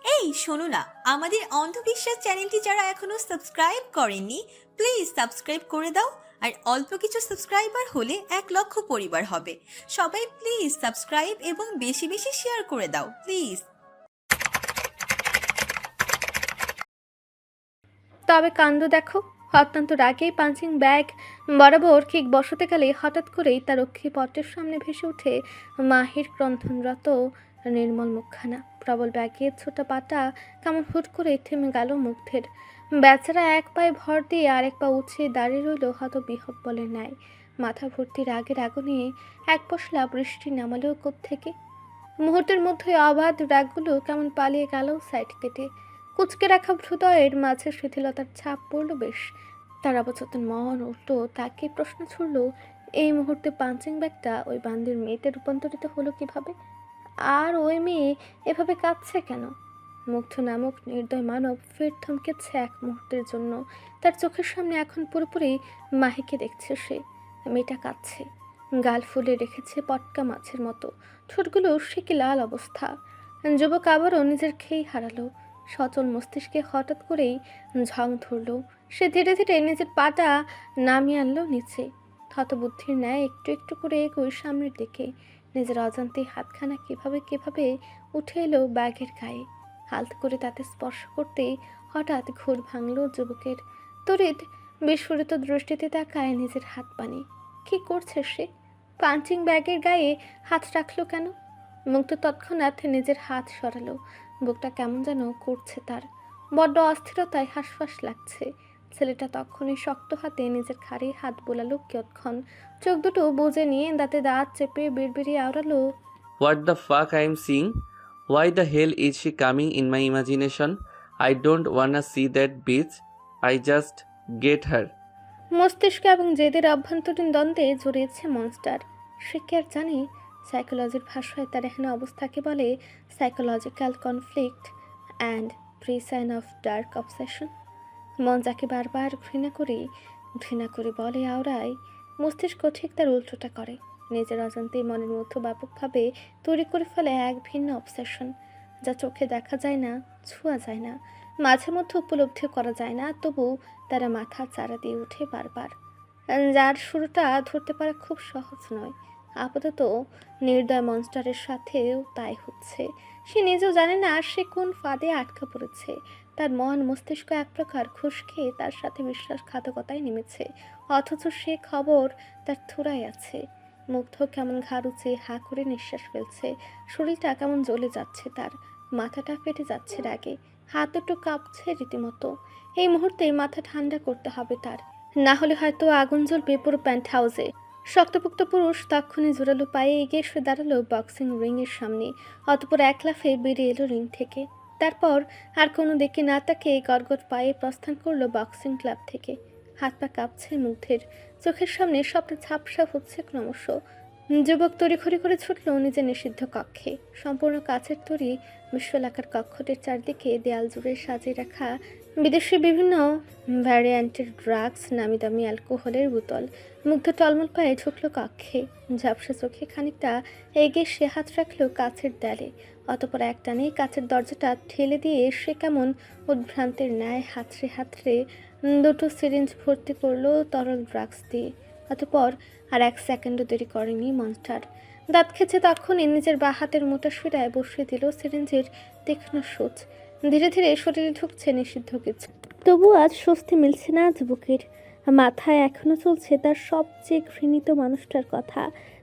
এই শোনো না, আমাদের অন্ধবিশ্বাস চ্যানেলটি যারা এখনো সাবস্ক্রাইব করেননি, প্লিজ সাবস্ক্রাইব করে দাও। আর অল্প কিছু সাবস্ক্রাইবার হলে 1 লক্ষ পরিবার হবে। সবাই প্লিজ সাবস্ক্রাইব এবং বেশি বেশি শেয়ার করে দাও প্লিজ। তবে কাণ্ড দেখো, অত্যন্ত রাগেই পাঞ্চিং ব্যাগ বরাবর কিক বসাতে গেলে হঠাৎ করেই তার অক্ষিপটের সামনে ভেসে ওঠে মাহির ক্রন্ধনরত নির্মল মুখখানা। প্রবল ব্যাগের ছোটা পাটা কেমন হুট করে থেমে গেল মুগ্ধের। বেচারা এক পায়ে ভর দিয়ে আরেক পা উঠিয়ে দাঁড়িয়ে রইল হত বিহব্বলের ন্যায়। মাথা ভর্তি রাগের আগুনে এক পশলা বৃষ্টি নামালো কোত্থেকে। মুহূর্তের মধ্যে অবাধ রাগগুলো কেমন পালিয়ে গেল সাইড কেটে। কুচকে রাখা হৃদয়ের মাঝে শিথিলতার ছাপ পড়ল বেশ। তার অবচেতন মন উল্টো তাকে প্রশ্ন ছুড়ল, এই মুহূর্তে পাঞ্চিং ব্যাগটা ওই বান্দির মেয়েতে রূপান্তরিত হলো কিভাবে? আর ওই মেয়ে এভাবে কাঁদছে কেন? মুগ্ধ নামক নির্দয় মানব ফের থমকেছে এক মুহূর্তের জন্য। তার চোখের সামনে এখন পুরোপুরি মাহিকে দেখছে সে। মেয়েটা কাঁদছে, গাল ফুলে রেখেছে পটকা মাছের মতো, ঠোঁটগুলো শিকে লাল অবস্থা। যুবক আবারও নিজের খেই হারালো। সচল মস্তিষ্কে হঠাৎ করেই ঝং ধরল। সে ধীরে ধীরে নিজের পাটা নামিয়ে আনলো নিচে। হতবুদ্ধির ন্যায় একটু একটু করে এগোয় সামনের দিকে। নিজের অজান্তে হাতখানা কিভাবে কিভাবে উঠে এলো ব্যাগের গায়ে। হালকা করে তাতে স্পর্শ করতেই হঠাৎ ঘোর ভাঙল যুবকের। তড়িৎ বিস্ফোরিত দৃষ্টিতে তাকায় নিজের হাত পানে। কি করছে সে? পাঞ্চিং ব্যাগের গায়ে হাত রাখলো কেন? মুক্ত তৎক্ষণাৎ নিজের হাত সরালো। বুকটা কেমন যেন করছে তার। বড্ড অস্থিরতায় হাঁসফাঁস লাগছে। ছেলেটা তখনই শক্ত হাতে নিজের ঘাড়ে হাত বোলালো কিয়ৎক্ষণ। চোখ দুটো বুজে নিয়ে দাঁতে দাঁত চেপে বিড়বিড়িয়ে আওড়ালো, What the fuck I am seeing? Why the hell is she coming in my imagination? I don't wanna see that bitch. I just get her. মস্তিষ্ক এবং জেদের অভ্যন্তরীণ দ্বন্দ্বে জড়িয়েছে মনস্টার। সে কি আর জানে সাইকোলজির ভাষায় তার এখানে অবস্থাকে বলে সাইকোলজিক্যাল কনফ্লিক্ট অ্যান্ড প্রি সাইন অফ ডার্ক অবসেশন। মন যাকে বারবার ঘৃণা করে বলে আওড়ায়, মস্তিষ্ক ঠিক তার উল্টোটা করে। নিজের অজান্তেই মনের মধ্যে ব্যাপকভাবে তৈরি করে ফেলে এক ভিন্ন অবসেশন, যা চোখে দেখা যায় না, ছোঁয়া যায় না, মাঝে মধ্যে উপলব্ধি করা যায় না, তবু তারা মাথা চারা দিয়ে ওঠে বারবার। যার শুরুটা ধরতে পারা খুব সহজ নয়। আপাতত নির্দয় মনস্টারের সাথেও তাই হচ্ছে। সে নিজেও জানে না সে কোন ফাঁদে আটকা পড়েছে। তার মন মস্তিষ্ক এক প্রকার ঘুষ খেয়ে তার সাথে বিশ্বাসঘাতকতায় নেমেছে, অথচ সে খবর তার থুড়াই আছে। মুগ্ধ কেমন ঘাড় উঁচিয়ে হা করে নিঃশ্বাস ফেলছে। শরীরটা কেমন জ্বলে যাচ্ছে তার, মাথাটা ফেটে যাচ্ছে রাগে, হাত দুটো কাঁপছে রীতিমতো। এই মুহূর্তে মাথা ঠান্ডা করতে হবে তার, না হলে হয়তো আগুন জ্বলবে পুরো প্যান্ট হাউসে। শক্তপোক্ত পুরুষ তক্ষুনি জোরালো পায়ে এগিয়ে এসে দাঁড়ালো বক্সিং রিংয়ের সামনে। অতপর এক লাফে বেরিয়ে এলো রিং থেকে। তারপর আর কোনো দিকে না তাকিয়ে গড়গড় পায়ে প্রস্থান করলো বক্সিং ক্লাব থেকে। হাত পা কাঁপছে মুগ্ধের, চোখের সামনে স্বপ্ন ঝাপসা হচ্ছে ক্রমশ। যুবক তড়িঘড়ি করে ছুটল নিজের নিষিদ্ধ কক্ষে। সম্পূর্ণ কাচের তৈরি বিশ্বলাকার কক্ষটির চারদিকে দেয়াল জুড়ে সাজিয়ে রাখা বিদেশি বিভিন্ন ভ্যারিয়েন্টের ড্রাগস, নামি দামি অ্যালকোহলের বোতল। মুগ্ধ টলমল পায়ে ঢুকলো কক্ষে। ঝাপসা চোখে খানিকটা এগিয়ে সে হাত রাখলো কাচের দেয়ালে। অতপর এক টানে কাচের দরজাটা ঠেলে দিয়ে সে কেমন উদ্ভ্রান্তের ন্যায় হাতড়ে হাতড়ে দুটো সিরিঞ্জ ভর্তি করলো তরল ড্রাগস দিয়ে। অতপর আর এক সেকেন্ডও দেরি করেনি মনস্টার। দাঁত খেছে তখনই নিজের বা হাতের মোটা শিরায় বসিয়ে দিল সিরিঞ্জের তীক্ষ্ণ সূচ। ধীরে ধীরে শরীরে ঢুকছে নিষিদ্ধ কিছু। তবু আজ স্বস্তি মিলছে না যুবকের। মাথায় এখনো চলছে তার সবচেয়ে ঘৃণিত মানুষটার কথা।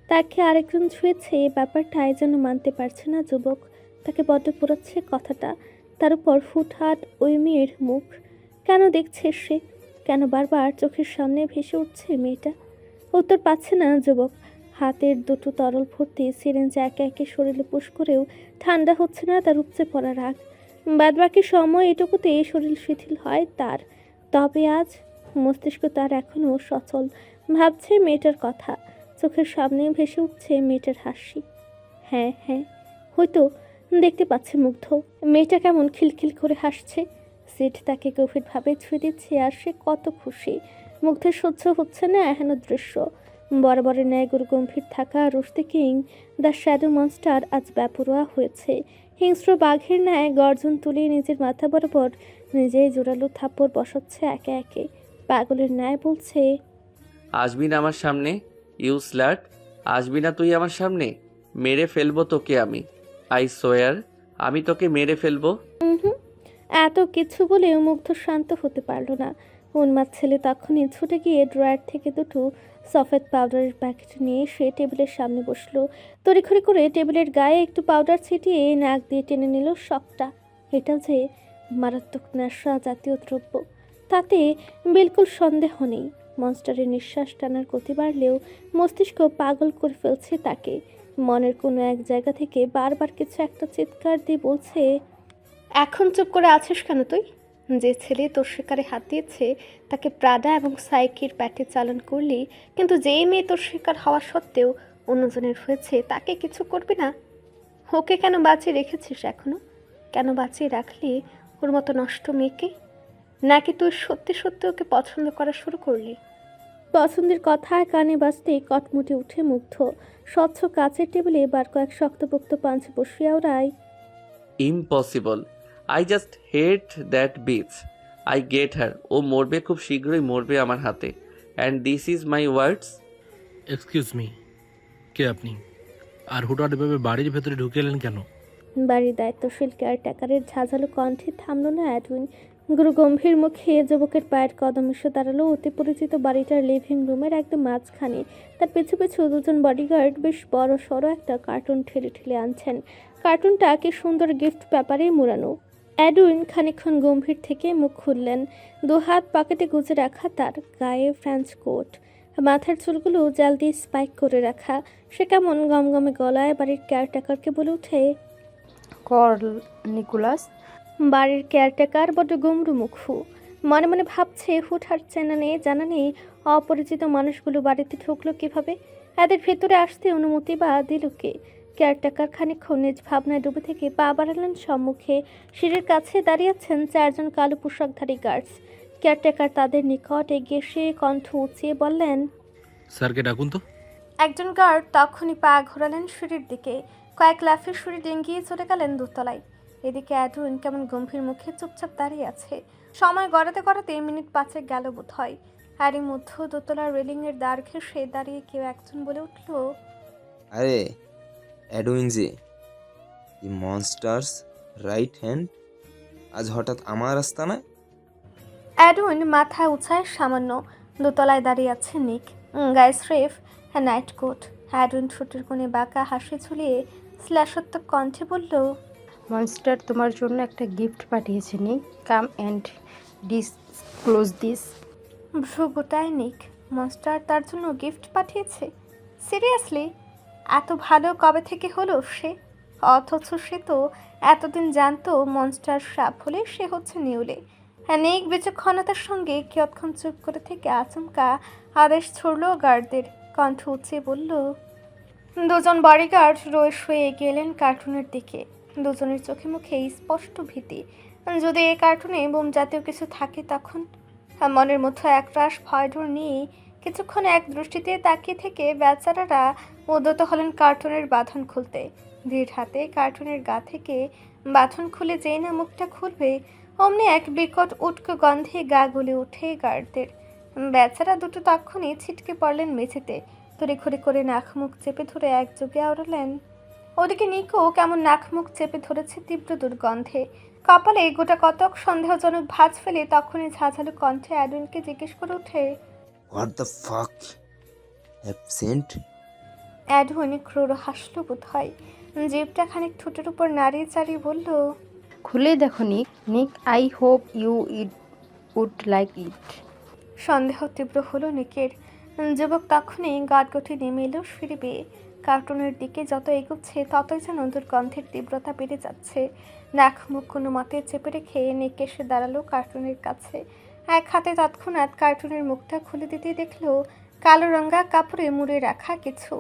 তাকে আরেকজন ছুঁয়েছে, এই ব্যাপারটাই যেন মানতে পারছে না যুবক। তাকে বড্ড পোড়াচ্ছে কথাটা। তার উপর ফুটহাট ওই মেয়ের মুখ। কেন দেখছে সে? কেন বারবার চোখের সামনে ভেসে উঠছে মেয়েটা? উত্তর পাচ্ছে না যুবক। হাতের দুটো তরল ভর্তি সিরিঞ্জ একে একে শরীরে পুশ করেও ঠান্ডা হচ্ছে না তার উপচে পড়া রাগ। বাদবাকি সময় এটুকুতে শরীর শিথিল হয় তার। তবে আজ মস্তিষ্ক তার এখনও সচল, ভাবছে মেয়েটার কথা। চোখের সামনে ভেসে উঠছে মেয়েটার হাসি। হ্যাঁ হ্যাঁ, হয়তো দেখতে পাচ্ছে মুগ্ধ মেয়েটা কেমন খিলখিল করে হাসছে। সিট তাকে গভীরভাবে ছুঁয়ে দিচ্ছে আর সে কত খুশি। মুগ্ধের সহ্য হচ্ছে না এহেন দৃশ্য। বরাবরের ন্যায় গুরুগম্ভীর থাকা Rushdie king the shadow monster আজ বেপরোয়া হয়েছে। হিংস্র বাঘের ন্যায় গর্জন তুলে নিজের মাথা বরাবর নিজেই জোরালো থাপ্পড় বসাচ্ছে একে একে। পাগলের ন্যায় বলছে, আসবি না আমার সামনে, ইউ স্লাট। আসবি না তুই আমার সামনে, মেরে ফেলবো তোকে আমি। আই সোয়ার, আমি তোকে মেরে ফেলবো। হুম। এত কিছু বলেও মুগ্ধ শান্ত হতে পারল না। উন্মাদ ছেলে তখনই ছুটে গিয়ে ড্রয়ার থেকে দুটো সফেদ পাউডারের প্যাকেট নিয়ে সে টেবিলের সামনে বসলো। তড়িঘড়ি করে টেবিলের গায়ে একটু পাউডার ছিটিয়ে নাক দিয়ে টেনে নিল সবটা। এটা যে মারাত্মক নেশা জাতীয় দ্রব্য তাতে বিলকুল সন্দেহ নেই। মনস্টারের নিঃশ্বাস টানার গতি বাড়লেও মস্তিষ্ক পাগল করে ফেলছে তাকে। মনের কোনো এক জায়গা থেকে বারবার কিছু একটা চিৎকার দিয়ে বলছে, এখন চুপ করে আছিস কেন তুই? যে ছেলে তোর শিকারে হাত দিয়েছে তাকে প্রাডা এবং সাইকির প্যাটে চালান করলি, কিন্তু যেই মেয়ে তোর শিকার হওয়া সত্ত্বেও অন্যজনের হয়েছে তাকে কিছু করবি না? ওকে কেন বাঁচিয়ে রেখেছিস এখনো? কেন বাঁচিয়ে রাখলি ওর মতো নষ্ট মেয়েকে? নাকি তুই সত্যি সত্যি ওকে পছন্দ করা শুরু করলি? পছন্দের কথা কানে বাজতেই কটমুটে উঠে মুগ্ধ। স্বচ্ছ কাচের টেবিলে বার কয়েক শক্তপোক্ত পাঞ্চ বসিয়া ওরাই। Impossible, I just hate that bitch. I get her. ও মরবে, খুব শীঘ্রই মরবে আমার হাতে। And this is my words. Excuse me, কে আপনি? আর হুটহাট এভাবে বাড়ির ভেতরে ঢুকে এলেন কেন? বাড়ির দায়িত্বশীল কেয়ারটেকারের ঝাঁঝালো কণ্ঠে থামল না অ্যাডউইন। গুরুগম্ভীর মুখে যুবকের পায়ের কদম এসে দাঁড়ালো অতি পরিচিত বাড়িটার লিভিং রুমের একদম মাঝখানে। তার পিছু পিছু দুজন বডিগার্ড বেশ বড় সড়ো একটা কার্টুন ঠেলে ঠেলে আনছেন। কার্টুনটা কি সুন্দর গিফট পেপারে মোড়ানো। অ্যাডউইন খানিকক্ষণ গম্ভীর থেকে মুখ খুললেন। দুহাত পকেটে গুজে রাখা, তার গায়ে ফ্রেঞ্চ কোট, মাথার চুলগুলো জাল দিয়ে স্পাইক করে রাখা। সে কেমন গমগমে গলায় বাড়ির কেয়ারটেকারকে বলে ওঠে, কর্ল নিকোলাস। বাড়ির কেয়ারটেকার বড্ড গুমরু মুখু। মনে মনে ভাবছে হুটহাট চেনা নেই জানা নেই অপরিচিত মানুষগুলো বাড়িতে ঢুকলো কিভাবে, এদের ভেতরে আসতে অনুমতি বা দিল কে? কেয়ারটেকার খানিকক্ষণ নিজ ভাবনায় ডুবে থেকে পা বাড়ালেন সম্মুখে। সিঁড়ির কাছে দাঁড়িয়েছেন চারজন কালো পোশাকধারী গার্ডস। কেয়ারটেকার তাদের নিকট এগিয়ে এসে কণ্ঠ উঁচিয়ে বললেন, স্যারকে ডাকুন তো। একজন গার্ড তখনই পা ঘোরালেন সিঁড়ির দিকে। কয়েক লাফে সিঁড়ি ডিঙ্গিয়ে চলে গেলেন দোতলায়। এদিকে অ্যাডউইন কেমন গম্ভীর মুখে চুপচাপ দাঁড়িয়ে আছে। সময় গড়াতে গড়াতে মিনিট 5 গেল বোধ হয়। এরই মধ্যে দোতলার রেলিংয়ের দ্বার ঘেঁষে দাঁড়িয়ে কেউ একজন বলে উঠল, আরে অ্যাডউইন যে, দি মনস্টার্স রাইট হ্যান্ড, আজ হঠাৎ আমার আস্তানায়? অ্যাডউইন মাথা উঁচায় সামান্য। দোতলায় দাঁড়িয়ে আছে নিক, গায়ে স্রেফ নাইট কোট। অ্যাডউইন ঠোঁটের কোণে বাঁকা হাসি ঝুলিয়ে শ্লেষাত্মক কণ্ঠে বলল, মনস্টার তোমার জন্য একটা গিফট পাঠিয়েছে নি, কাম অ্যান্ড ডিসক্লোজ দিস। ভ্রু গোটায় নিক। মনস্টার তার জন্য গিফট পাঠিয়েছে? সিরিয়াসলি? এত ভালো কবে থেকে হলো সে? অথচ সে তো এতদিন জানতো মনস্টার সাপ হলে সে হচ্ছে নিউলে। নিক বিচক্ষণতার সঙ্গে কিয়ৎক্ষণ চুপ করে থেকে আচমকা আদেশ ছড়ল গার্ডদের। কণ্ঠ উঁচিয়ে বলল, দুজন বডিগার্ড রয়ে শুয়ে গেলেন কার্টুনের দিকে। দুজনের চোখে মুখে স্পষ্ট ভীতি। যদি এই কার্টুনে বোম জাতীয় কিছু থাকে তখন? মনের মধ্যে একরাশ ভয়ডর নিয়ে কিছুক্ষণ এক দৃষ্টিতে তাকিয়ে থেকে বেচারারা উদ্যত হলেন কার্টুনের বাঁধন খুলতে। ধীর হাতে কার্টুনের গা থেকে বাঁধন খুলে যেই না মুখটা খুলবে অমনি এক বিকট উটকো গন্ধে গা গুলে ওঠে গার্ডদের। বেচারা দুটো তখনই ছিটকে পড়লেন মেঝেতে। তড়িঘড়ি করে নাক মুখ চেপে ধরে একযোগে আওড়ালেন। ওদিকে নিকো কেমন নাক মুখ চেপে ধরেছে তীব্র দুর্গন্ধে। কপালে গোটা কতক সন্দেহজনক ভাঁজ ফেলে তখনই ঝাঁঝালো কণ্ঠে অ্যাডউইনকে জিজ্ঞেস করে ওঠে, হোয়াট দ্য ফাক অ্যাবসেন্ট? অ্যাডউইন ক্রোর হাসল বোধ হয়। জিভটা খানিক ঠোঁটের উপর নাড়িয়ে চাড়িয়ে বলল, খুলে দেখো Nick. Nick, I hope you would like it. সন্দেহ তীব্র হলো নিকের। যুবক তখনই গাটগঠে নেমে এলো সিঁড়ি বেয়ে। কার্টুনের দিকে যত এগোচ্ছে ততই যেন দুর্গন্ধের তীব্রতা বেড়ে যাচ্ছে। নাক মুখ কোনো মতে চেপে রেখে নিক এসে দাঁড়ালো কার্টুনের কাছে। এক হাতে তৎক্ষণাৎ কার্টুনের মুখটা খুলে দিতে দেখলো কালো রঙা কাপড়ে মুড়ে রাখা কিছু।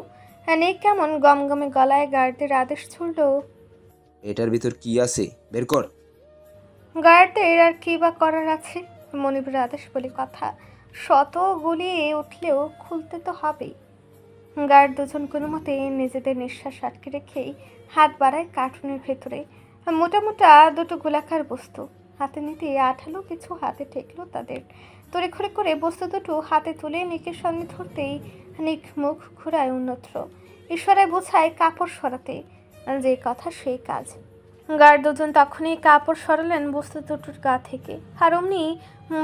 নিক কেমন গমগমে গলায় গার্ডদের আদেশ ছুড়ল, এটার ভিতর কি আছে বের কর। গার্ডদের আর কি বা করার আছে? মনিবের আদেশ বলে কথা। শত গুলিয়ে উঠলেও খুলতে তো হবেই। গার্ড দুজন কোনো মতে নিজেদের নিঃশ্বাস আটকে রেখেই হাত বাড়ায় কার্টুনের ভেতরে মোটা মোটা দুটো গোলাকার বস্তু হাতে নিতে আঠালো কিছু হাতে ঠেকলো তাদের তড়িঘড়ি করে বস্তু দুটো হাতে তুলে নিকের সামনে ধরতেই নিক মুখ ঘুরায় অন্যত্র ইশারায় বোঝায় কাপড় সরাতে যে কথা সেই কাজ গার্ড দুজন তখনই কাপড় সরালেন বস্তু দুটোর গা থেকে আর অমনি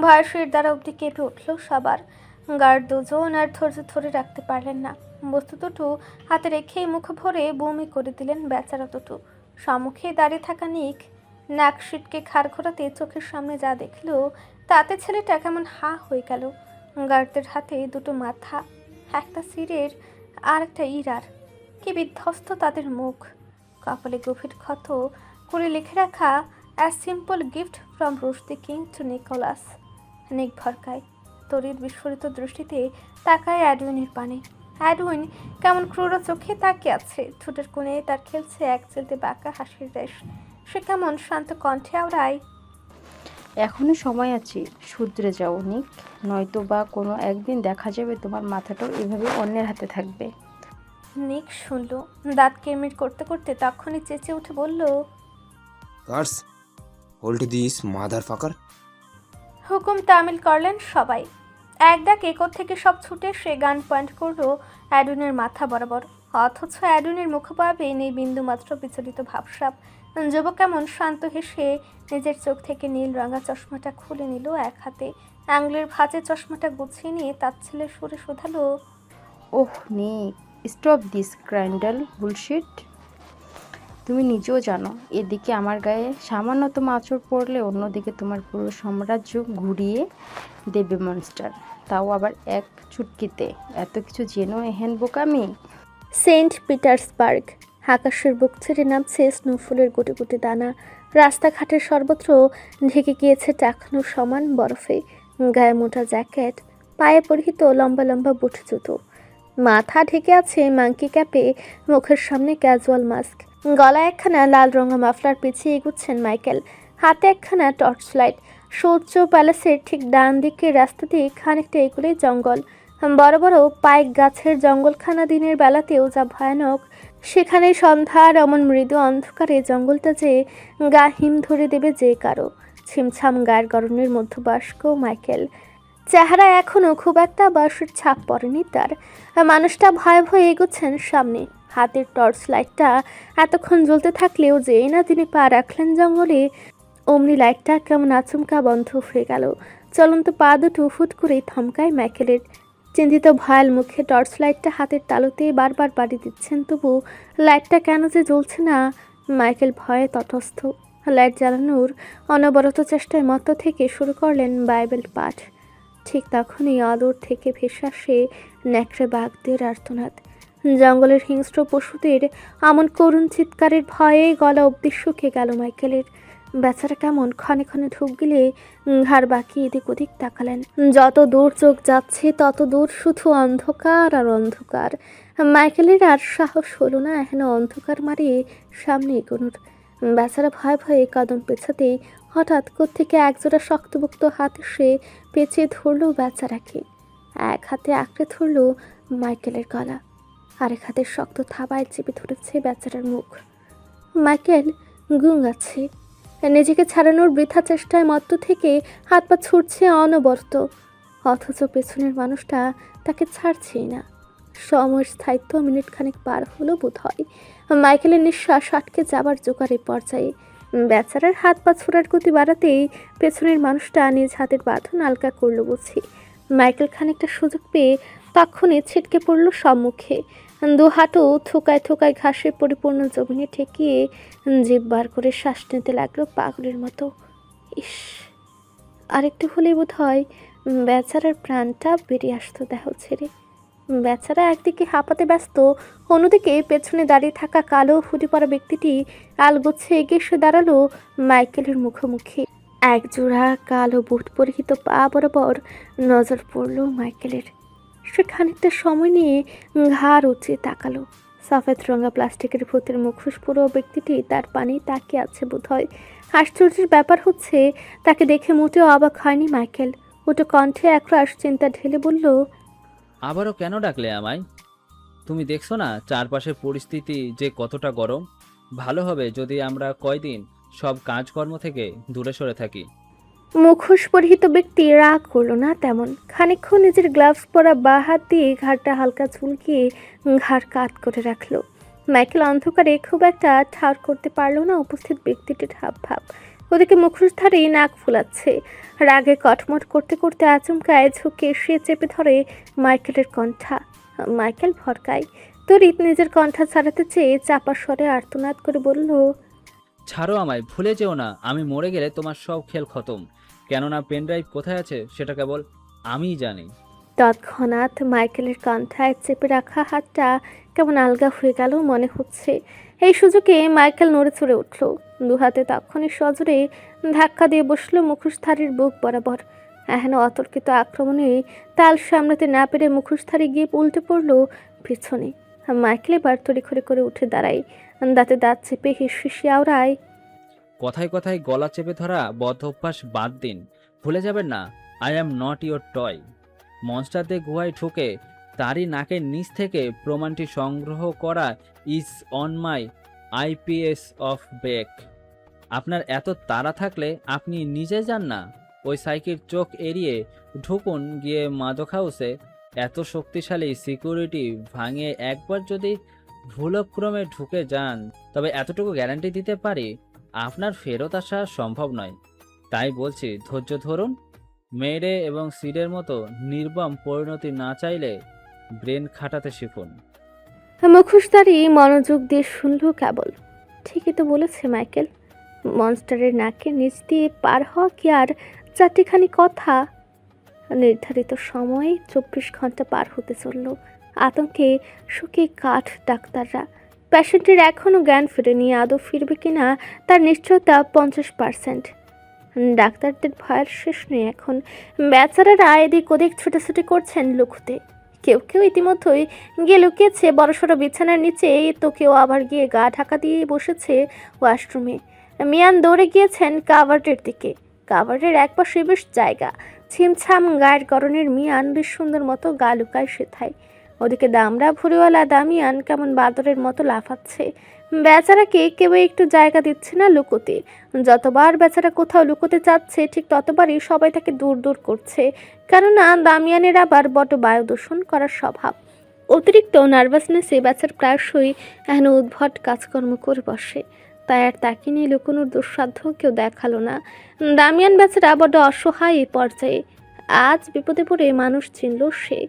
ভয়সের দ্বারা অব্দি কেঁপে উঠল সবার গার্ড দুজন আর ধৈর্য ধরে রাখতে পারলেন না বস্তু দুটো হাতে রেখেই মুখ ভরে বমি করে দিলেন বেচারা দুটো সম্মুখে দাঁড়িয়ে থাকা নিক নাক সিটকে খাড় ঘোরাতে চোখের সামনে যা দেখলো তাতে ছেলেটা কেমন হা হয়ে গেল গার্ডদের হাতে দুটো মাথা একটা সিরের আর একটা ইরার কি বিধ্বস্ত তাদের মুখ কপালে গভীর ক্ষত করে লিখে রাখা অ্যাজ সিম্পল গিফট ফ্রম রুশ দ্য কিং টু নিকোলাস নিক ভরকায় তড়িৎ বিস্ফোরিত দৃষ্টিতে তাকায় অ্যাডউইনের পানে অ্যাডউইন কেমন ক্রূর চোখে তাকিয়ে আছে ঠোঁটের কোণে তার খেলছে এক চেলতে বাঁকা হাসির রেশ সে কেমন শান্ত কণ্ঠে আওড়ায় এখনো সময় আছে শুধরে যাও নিক, নয়তো বা কোনো একদিন দেখা যাবে তোমার মাথাটাও এভাবে অন্যের হাতে থাকবে। নিক শুনল দাঁত কিরমির করতে করতে তখনই চেঁচে উঠে বলল, গার্ডস হোল্ড দিস মাদার ফাকার। হুকুম তামিল করলেন সবাই। এক ডাক একর থেকে সব ছুটে সে গান পয়েন্ট করলো অ্যাডুনের মাথা বরাবর, অথচ অ্যাডুনের মুখভাবে নেই বিন্দুমাত্র বিচলিত ভাবসাব। যুবক কেমন শান্ত হেসে নিজের চোখ থেকে নীল রঙা চশমাটা খুলে নিল এক হাতে, আঙুলের ভাঁজে চশমাটা গুছিয়ে নিয়ে তার ছেলে সুরে শোধালো, ওহ নিক, স্টপ দিস ক্র্যান্ডাল বুলশিট। তুমি নিজেও জানো এদিকে আমার গায়ে সামান্যতম আঁচড় পড়লে অন্যদিকে তোমার পুরো সাম্রাজ্য ঘুরিয়ে দেবে মনস্টার, তাও আবার এক চুটকিতে। এত কিছু জেনো এহেন বোকামি। Saint Petersburg. আকাশের বুক ছেড়ে নামছে স্নোফলের গুটি গুটি দানা, রাস্তাঘাটের সর্বত্র ঢেকে গিয়েছে টাকনো সমান বরফে। গায়ে মোটা জ্যাকেট, পায়ে পরিহিত লম্বা লম্বা বুট জুতো, মাথা ঢেকে আছে মাঙ্কি ক্যাপে, মুখের সামনে ক্যাজুয়াল মাস্ক, গলায় একখানা লাল রঙা মাফলার পিছিয়ে এগুচ্ছেন মাইকেল, হাতে একখানা টর্চ লাইট। সূর্য প্যালেসের ঠিক ডান দিকের রাস্তা দিয়ে খানিকটা এগুলোই জঙ্গল, বড় বড় পাইক গাছের জঙ্গলখানা। দিনের বেলাতেও যা ভয়ানক, সেখানে সন্ধ্যার অমন মৃদু অন্ধকারে জঙ্গলটা যে গা হিম ধরে দেবে যে কারো। ছিমছাম গায়ের গরনের মধ্যবয়স্ক মাইকেল, চেহারা এখনও খুব একটা বয়সের ছাপ পড়েনি তার। মানুষটা ভয়ে ভয়ে এগোচ্ছেন সামনে, হাতের টর্চ লাইটটা এতক্ষণ জ্বলতে থাকলেও যেই না তিনি পা রাখলেন জঙ্গলে, অমনি লাইটটা কেমন আচমকা বন্ধ হয়ে গেল। চলন্ত পা দুটো ফুট করেই থমকায় মাইকেলের। চিন্তিত ভয়াল মুখে টর্চ লাইটটা হাতের তালুতে বারবার বাড়ি দিচ্ছেন, তবু লাইটটা কেন যে জ্বলছে না। মাইকেল ভয়ে তটস্থ। লাইট জ্বালানোর অনবরত চেষ্টায় মত্ত থেকে শুরু করলেন বাইবেল পাঠ। ঠিক তখনই আলোর থেকে ভেসে আসে ন্যাকড়ে বাঘদের আর্তনাদ। জঙ্গলের হিংস্র পশুদের এমন করুণ চিৎকারের ভয়ে গলা অবধি শুকিয়ে গেল মাইকেলের। বেচারা কেমন ক্ষণে ক্ষণে ঢুক গেলে ঘাড় বাঁকিয়ে এদিক ওদিক তাকালেন। যত দূর চোখ যাচ্ছে তত দূর শুধু অন্ধকার আর অন্ধকার। মাইকেলের আর সাহস হলো না এহেন অন্ধকার মারিয়ে সামনে এগোনোর। বেচারা ভয়ে ভয়ে কদম পেছাতেই হঠাৎ কোত্থেকে একজোড়া শক্তপোক্ত হাত এসে পেঁচিয়ে ধরল বেচারাকে। এক হাতে আঁকড়ে ধরল মাইকেলের গলা, আরেক হাতের শক্ত থাবায় চেপে ধরেছে বেচারার মুখ। মাইকেল গুঙাচ্ছে, নিজেকে ছাড়ানোর বৃথা চেষ্টায় মত্ত থেকে হাত পা ছুটছে অনবরত, অথচ পেছনের মানুষটা তাকে ছাড়ছেই না। সময়ের স্থায়িত্ব মিনিট খানেক পার হলো বোধ হয়। মাইকেলের নিঃশ্বাস আটকে যাবার জোগাড়ে পর্যায়ে। বেচারার হাত পা ছোড়ার গতি বাড়াতেই পেছনের মানুষটা নিজ হাতের বাঁধন আলগা করলো বুঝি। মাইকেল খানিকটা সুযোগ পেয়ে তখনই ছিটকে পড়ল সম্মুখে। দু হাঁটু থোকায় থোকায় ঘাসে পরিপূর্ণ জমিনে ঠেকিয়ে জিভ বার করে শ্বাস নিতে লাগলো পাগলের মতো। ইস, আরেকটু হলেই বোধ হয় বেচারার প্রাণটা বেরিয়ে আসতো দেহ ছেড়ে। বেচারা একদিকে হাঁপাতে ব্যস্ত, অন্যদিকে পেছনে দাঁড়িয়ে থাকা কালো হুডি পরা ব্যক্তিটি আলগোছে এগিয়ে এসে দাঁড়ালো মাইকেলের মুখোমুখি। একজোড়া কালো বুট পরিহিত পা বরাবর নজর পড়ল মাইকেলের। সে খানিকটা সময় নিয়ে ঘাড় উঁচিয়ে তাকালো। সফেদ রঙা প্লাস্টিকের ভূতের মুখোশ পুরো ব্যক্তিটি তার পানি তাকিয়ে আছে বোধ হয়। আশ্চর্যের ব্যাপার হচ্ছে, তাকে দেখে মোটেও অবাক হয়নি তুমি দেখছো না চারপাশের পরিস্থিতি যে কতটা গরম? ভালো হবে যদি আমরা কয়দিন সব কাজকর্ম থেকে দূরে সরে থাকি। মুখোশ পরিহিত ব্যক্তি রাগ করল না তেমন। খানিকক্ষণ নিজের গ্লাভস পরা বাঁ হাত দিয়ে ঘাড়টা হালকা ঝুলকিয়ে ঘাড় কাত করে রাখলো। মাইকেল অন্ধকারে খুব একটা ঠাড় করতে পারলো না উপস্থিত ব্যক্তিটির হাবভাব। ওদিকে মুখোশধারী নাক ফুলাচ্ছে, রাগে কটমট করতে করতে আচমকায় ঝুঁকে সে চেপে ধরে মাইকেলের কণ্ঠা। মাইকেল ভরকায়। তরিত নিজের কণ্ঠা ছাড়াতে চেয়ে চাপা স্বরে আর্তনাদ করে বলল, ছাড়ো আমায়, ভুলে যেও না আমি মরে গেলে তোমার সব খেল খতম। কেননা পেনড্রাইভ কোথায় আছে সেটা কেবল আমিই জানি। তৎক্ষণাৎ মাইকেলের কণ্ঠায় চেপে রাখা হাতটা কেমন আলগা হয়ে গেল মনে হচ্ছে। এই সুযোগে মাইকেল নড়ে চড়ে উঠল, দুহাতে তখনই সজোরে ধাক্কা দিয়ে বসলো মুখোশধারীর বুক বরাবর। এহেন অতর্কিত আক্রমণে তাল সামলাতে না পেরে মুখোশধারী গিয়ে উল্টে পড়ল পিছনে। মাইকেল এবার তড়িঘড়ি করে উঠে দাঁড়ায়, দাঁতে দাঁত চেপে হিসফিসি আওড়ায়, কথায় কথায় গলা চেপে ধরা বদ অভ্যাস বাদ দিন, ভুলে যাবেন না I am not your toy. মনস্টারদের গুহায় ঢুকে তারই নাকের নিচ থেকে প্রমাণটি সংগ্রহ করা is on my IPS of back. আপনার এত তাড়া থাকলে আপনি নিজে যান না, ওই সাইকের চোখ এড়িয়ে ঢুকুন গিয়ে মাদক হাউসে। এত শক্তিশালী সিকিউরিটি ভাঙিয়ে একবার যদি ভুলক্রমে ঢুকে যান তবে এতটুকু গ্যারান্টি দিতে পারি আপনার ফেরত আসা সম্ভব নয়। তাই বলছি ধৈর্য ধরুন। মেয়েরে এবং সিডের মতো নির্মম পরিণতি না চাইলে ব্রেন খাটাতে শিখুন। মুখোশধারী মনোযোগ দিয়ে শুনল কেবল। ঠিকই তো বলেছে মাইকেল, মনস্টারের নাকের নিচ দিয়ে পার হওয়া কি আর চারটিখানি কথা? নির্ধারিত সময়ে 24 ঘন্টা পার হতে চলল। আতঙ্কে শুকিয়ে কাঠ ডাক্তাররা। পেশেন্টের এখনও জ্ঞান ফিরেনি, আদৌ ফিরবে কিনা তার নিশ্চয়তা 50%। ডাক্তারদের ভয়ের শেষ নেই এখন। বেচারারা এদিক ওদিক ছুটাছুটি করছেন লুকোতে। কেউ কেউ ইতিমধ্যেই গিয়ে লুকিয়েছে বড়সড় বিছানার নিচে, তো কেউ আবার গিয়ে গা ঢাকা দিয়ে বসেছে ওয়াশরুমে। মিয়ান দৌড়ে গিয়েছেন কাভার্ডের দিকে। কাভার্ডের একপাশে বেশ জায়গা, ছিমছাম গায়ের গরনের মিয়ান বেশ সুন্দর মতো গা লুকায় সেথায়। ওদিকে দামড়া ভুড়িওয়ালা দামিয়ান কেমন বাদরের মতো লাফাচ্ছে। বেচারাকে কেউ একটু জায়গা দিচ্ছে না লুকোতে। যতবার বেচারা কোথাও লুকোতে চাচ্ছে ঠিক ততবারই সবাই তাকে দূর দূর করছে, কেননা দামিয়ানের আবার বড় বায়ু দূষণ করার স্বভাব। অতিরিক্ত নার্ভাসনেসে বেচার প্রায়শই এহেন উদ্ভট কাজকর্ম করে বসে। তাই আর তাকে নিয়ে লুকোনোর দুঃসাধ্য কেউ দেখালো না। দামিয়ান বেচারা বড্ড অসহায় এই পর্যায়ে। আজ বিপদে পড়ে মানুষ চিনল সে,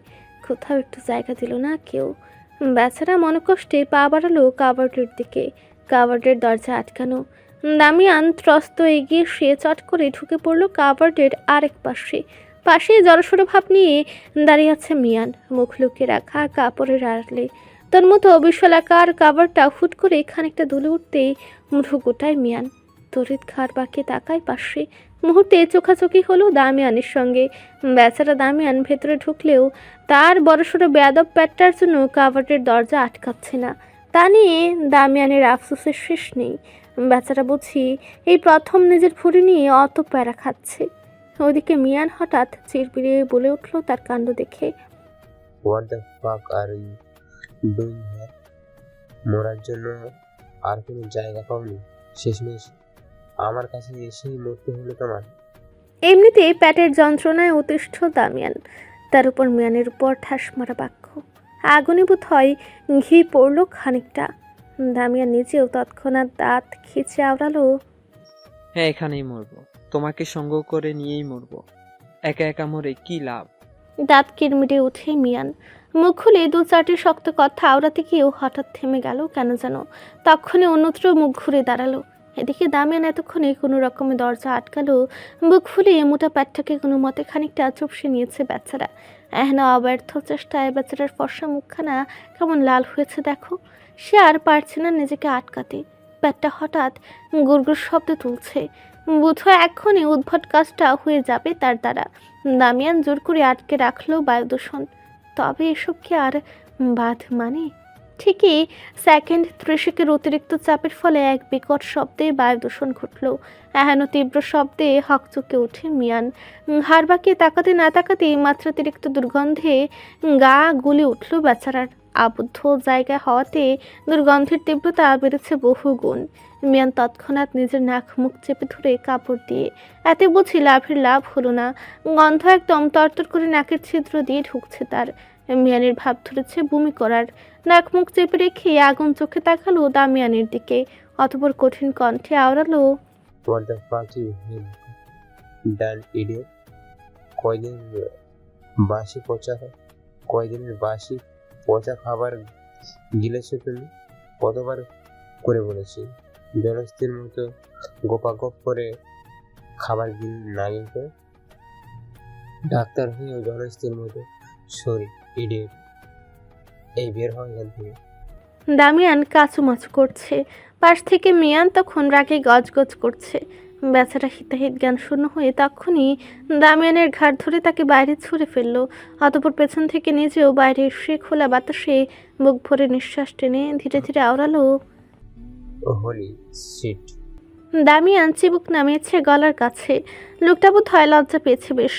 কোথাও একটু জায়গা দিল না কেউ। বেচারা মনকষ্টে পা বাড়ালো কাভার্ডের দিকে। কাভার্ডের দরজা আটকানো। দামিয়ান ত্রস্ত এগিয়ে সে চট করে ঢুকে পড়ল কাভার্ডের আরেক পাশে জড়সড় ভাব নিয়ে দাঁড়িয়ে আছে মিয়ান, মুখ লুকিয়ে রাখা কাপড়ের আড়ালে। তার মতো বিশালাকার কাভারটা হুট করে খানিকটা দুলে উঠতেই মুঠো গোটায় মিয়ান। তড়িৎ ঘাড় বাঁকিয়ে তাকায় পাশে। মুহূর্তে চোখাচোখি হলো দামিয়ানের সঙ্গে। বেচারা দামিয়ান ভেতরে ঢুকলেও তার বড়সড় বেয়াদব প্যাটটার জন্য কাভার্ডের দরজা আটকাচ্ছে না। তা নিয়ে দামিয়ানের আফসোসের শেষ নেই। বেচারা বুঝি এই প্রথম নিজের ভুঁড়ি নিয়ে অত প্যারা খাচ্ছে। ওদিকে মিয়ান হঠাৎ চিরবিড়িয়ে বলে উঠল তার কাণ্ড দেখে, হোয়াট দ্য ফাক আর ইউ ডুইং হিয়ার? মরার জন্য আর কোনো জায়গা পাওনি? শেষমেশ আমার কাছে এসেই মরতে হলো তোমার? এমনিতে পেটের যন্ত্রণায় অতিষ্ঠ দামিয়ান, তার উপর মিয়ানের উপর ঠাস মারা বাক্য। আগুনে বোধ হয় ঘি পড়ল খানিকটা। দামিয়ান নিজেও তৎক্ষণাৎ দাঁত খিচে আওড়ালো, হ্যাঁ এখানেই মরবো, তোমাকে সঙ্গ করে নিয়েই মরবো। একা একা মরে কি লাভ? দাঁত কিরমিটে উঠে মিয়ান মুখ খুলে দু চারটি শক্ত কথা আওড়াতে গিয়েও হঠাৎ থেমে গেল কেন যেন। তখনই অন্যত্র মুখ ঘুরে দাঁড়ালো। এদিকে দামিয়ান এতক্ষণে কোনো রকমে দরজা আটকালো। বুক ফুলিয়ে মোটা প্যাটটাকে কোনো মতে খানিকটা চুপসে নিয়েছে বেচারা। এহেন অব্যর্থ চেষ্টায় বেচারার ফর্সা মুখখানা কেমন লাল হয়েছে দেখো। সে আর পারছে না নিজেকে আটকাতে। প্যাটটা হঠাৎ গুড়গুড় শব্দ তুলছে। বোধহয় এক্ষুনি উদ্ভট কাজটা হয়ে যাবে তার দ্বারা। দামিয়ান জোর করে আটকে রাখলো বায়ু দূষণ। তবে এসব কি আর বাদ মানে? ঠিকই সেকেন্ড 30 অতিরিক্ত চাপের ফলে এক বিকট শব্দে বায়ু দূষণ ঘটল। এহেন তীব্র শব্দে হকচকে ওঠে মিয়ান। ঘাড় বাঁকিয়ে তাকাতে না তাকাতেই মাত্রাতিরিক্ত দুর্গন্ধে গা গুলে উঠল বেচারার। আবদ্ধ জায়গায় হওয়াতে দুর্গন্ধের তীব্রতা বেড়েছে বহুগুণ। মিয়ান তৎক্ষণাৎ নিজের নাক মুখ চেপে ধরে কাপড় দিয়ে। এতে বুঝি লাভের লাভ হলো না। গন্ধ একদম তরতর করে নাকের ছিদ্র দিয়ে ঢুকছে তার। মিয়ানের ভাব ধরেছে বমি করার। নাক মুখ চেপে রেখে আগুন চোখে তাকালো দামিয়ানের দিকে। অতঃপর কঠিন কণ্ঠে আওড়ালো, what the fuck you have done idiot? কয়দিনের বাসি পচা খাবার গিলেছো তুমি? কতবার করে বলেছি জলস্থির মতো গোপাগপ করে খাবার না গিলতে? ডাক্তার হয়েও জলস্থির মতো। সরি ইডিয়ট, এই বের হয় এখান থেকে। দামিয়ান কাচুমাচু করছে। পাশ থেকে মিয়ান তখন রাগে গজগজ করছে। বেচারা হিতাহিত জ্ঞান শূন্য হয়ে তখনই দামিয়ানের ঘাড় ধরে তাকে বাইরে ছুঁড়ে ফেললো। অতঃপর পেছন থেকে নিজেও বাইরে এসে খোলা বাতাসে বুক ভরে নিঃশ্বাস টেনে ধীরে ধীরে আওড়ালো, হোলি শিট। দামিয়ান চিবুক নামিয়েছে গলার কাছে। লোকটা বোধ হয় লজ্জা পেয়েছে বেশ।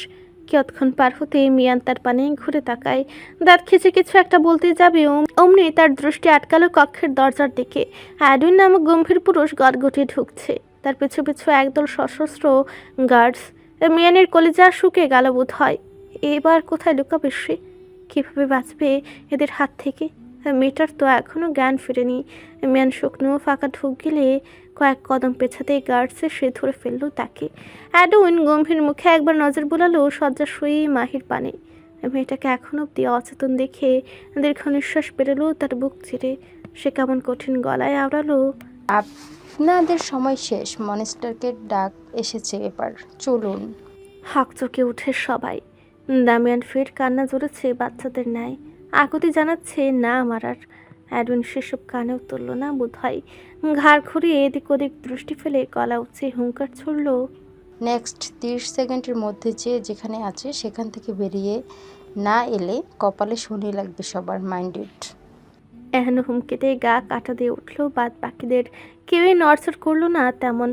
কিয়ৎক্ষণ পার হতে মিয়ান তার পানে ঘুরে তাকায়। দাঁত খিচে কিছু একটা বলতে যাবে অমনি তার দৃষ্টি আটকালো কক্ষের দরজার দিকে। অ্যাডুইন নামক গম্ভীর পুরুষ গটগটিয়ে ঢুকছে। তার পিছু পিছু একদল সশস্ত্র গার্ডস। মিয়ানের কলিজা শুকে গেল বোধ হয়। এবার কোথায় লুকাবে সে? কীভাবে বাঁচবে এদের হাত থেকে? মেয়েটার তো এখনও জ্ঞান ফেরেনি। মিয়ান শুকনো ফাঁকা ঢুক গেলে কয়েক কদম পেছাতেই গার্ডসে সে ধরে ফেললো তাকে। অ্যাডুইন গম্ভীর মুখে একবার নজর বোলালো শয্যাশয়ী মাহির পানে। মেয়েটাকে এখন অব্দি অচেতন দেখে দীর্ঘ নিঃশ্বাস বেরোলো তার বুক চিরে। সে কেমন কঠিন গলায় আওড়ালো, আপনাদের সময় শেষ, মনস্টারকে ডাক এসেছে, এবার চলুন। হকচকে উঠে সবাই। দামিয়ান ফের কান্না জড়েছে বাচ্চাদের ন্যায়। আকুতি জানাচ্ছে না মারার। অ্যাডুইন সেসব কানেও তুলল না বোধ হয়। ঘাড় ঘুরিয়ে এদিক ওদিক দৃষ্টি ফেলে গলা উঁচে হুঙ্কার ছুড়ল, নেক্সট 30 সেকেন্ডের মধ্যে যে যেখানে আছে সেখান থেকে বেরিয়ে না এলে কপালে শনি লাগবে সবার, মাইন্ডেড। এহেন হুমকিতে গা কাটা দিয়ে উঠল বাদ বাকিদের। কেউই নড়চড় করলো না তেমন।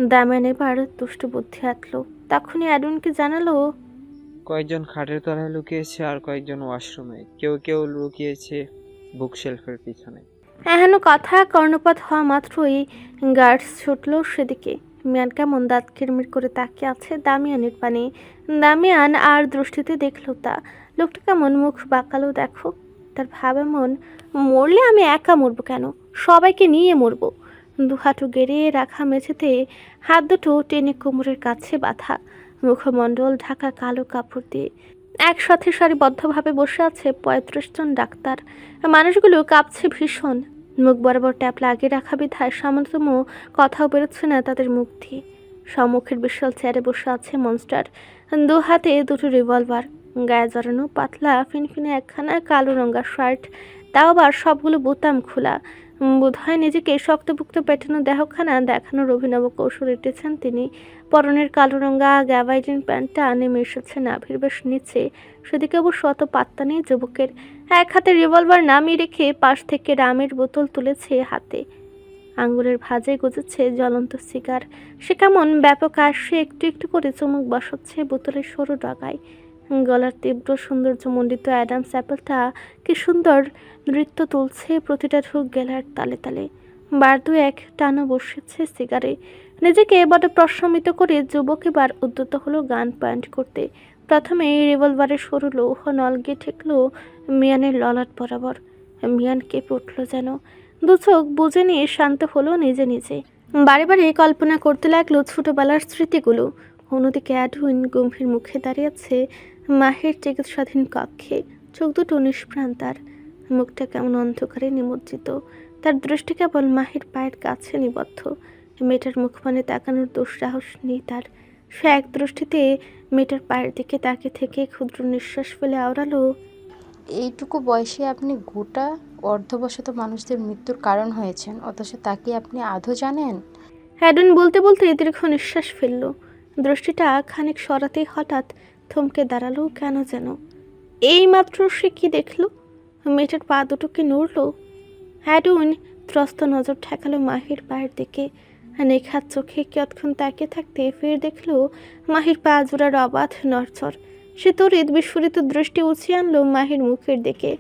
দামিয়ান এবার দুষ্ট বুদ্ধি আঁটলো। তখনই অ্যাডুইনকে জানালো, কয়েকজন খাটের তলায় লুকিয়েছে আর কয়েকজন ওয়াশরুমে, কেউ কেউ লুকিয়েছে বুকশেলফের পিছনে। এহেন কথা কর্ণপাত হওয়া মাত্রই গার্ডস ছুটল সেদিকে। মিয়ান কেমন দাঁত কিরমির করে তাকিয়ে আছে দামিয়ানের পানে। দামিয়ান আর দৃষ্টিতে দেখল তা। লোকটা কেমন মুখ বাঁকালো দেখো। তার ভাব এমন, মরলে আমি একা মরবো কেন, সবাইকে নিয়ে মরবো। দুহাঁটু গেড়ে রাখা মেঝেতে হাত দুটো টেনে কোমরের কাছে বাঁধা, মুখমণ্ডল ঢাকা কালো কাপড় দিয়ে একসাথে সারিবদ্ধভাবে বসে আছে 35 জন ডাক্তার। মানুষগুলো কাঁপছে ভীষণ। মুখ বরাবর ট্যাপ লাগিয়ে রাখা বিধায় সামান্যতম কথাও বেরোচ্ছে না তাদের মুখ দিয়ে। সম্মুখের বিশাল চেয়ারে বসে আছে মনস্টার। দু হাতে দুটো রিভলভার, গায়ে জড়ানো পাতলা ফিনফিনে একখানা কালো রঙা শার্ট, তাও আবার সবগুলো বোতাম খোলা। বোধহয় নিজেকে শক্তপুক্ত পেটানো দেহখানা দেখানোর অভিনব কৌশল এঁটেছেন তিনি। পরনের কালো রঙা গ্যাবাইডিন প্যান্টটা নেমে এসেছে নাভির বেশ নিচে। সেদিকে অবশ্য অত পাত্তা নেই যুবকের। এক হাতে রিভলভার নামিয়ে রেখে পাশ থেকে রামের বোতল তুলেছে হাতে। আঙ্গুলের ভাঁজে গুজেছে জ্বলন্ত সিগার। সে কেমন ব্যাপক আসে একটু একটু করে চুমুক বসাচ্ছে বোতলের সরু ডগায়। গলার তীব্র সৌন্দর্যমণ্ডিত অ্যাডামস অ্যাপেলটা কি সুন্দর নৃত্য তুলছে প্রতিটা ঢুক গেলার তালে তালে। বার দু এক টানা বসেছে সিগারে। নিজেকে বড় প্রশমিত করে যুবক এবার উদ্যত হলো গান পয়েন্ট করতে। প্রথমে রিভলভারের সরু লৌহ নল গিয়ে ঠেকল মিয়ানের ললাট বরাবর। মিয়ান কেঁপে উঠল যেন। দু চোখ বুঝে নিয়ে শান্ত হলো নিজে নিজে। বারে বারে কল্পনা করতে লাগলো ছোটবেলার স্মৃতিগুলো। অন্যদিকে অ্যাডুইন গম্ভীর মুখে দাঁড়িয়েছে মাহির চিকিৎসাধীন কক্ষে। চোখ দুটো নিষ্প্রাণ তার। মুখটা কেমন অন্ধকারে নিমজ্জিত। তার দৃষ্টি কেবল মাহির পায়ের কাছে নিবদ্ধ। মেয়েটার মুখপানে তাকানোর দুঃসাহস নেই তার। সে এক দৃষ্টিতে মেয়েটার পায়ের দিকে তাকিয়ে থেকে ক্ষুদ্র নিঃশ্বাস ফেলে আওড়ালো, এইটুকু বয়সে আপনি গোটা অর্ধবশত মানুষদের মৃত্যুর কারণ হয়েছেন, অথচ তাকে আপনি আদৌ জানেন? অ্যাডুইন বলতে বলতে দীর্ঘ নিঃশ্বাস ফেলল। দৃষ্টিটা খানিক সরাতেই হঠাৎ থমকে দাঁড়ালো কেন যেন। এইমাত্র সে কি দেখল? মেয়েটার পা দুটোকে নড়ল। অ্যাডুইন ত্রস্ত নজর ঠেকালো মাহির পায়ের দিকে। নেখাত চোখে কিয়ৎক্ষণ তাকিয়ে থাকতে ফের দেখল মাহির পা জোড়ার অবাধ নড়চড়। সে তড়িৎ বিস্ফোরিত দৃষ্টি উঁচিয়ে আনলো মাহির মুখের দিকে।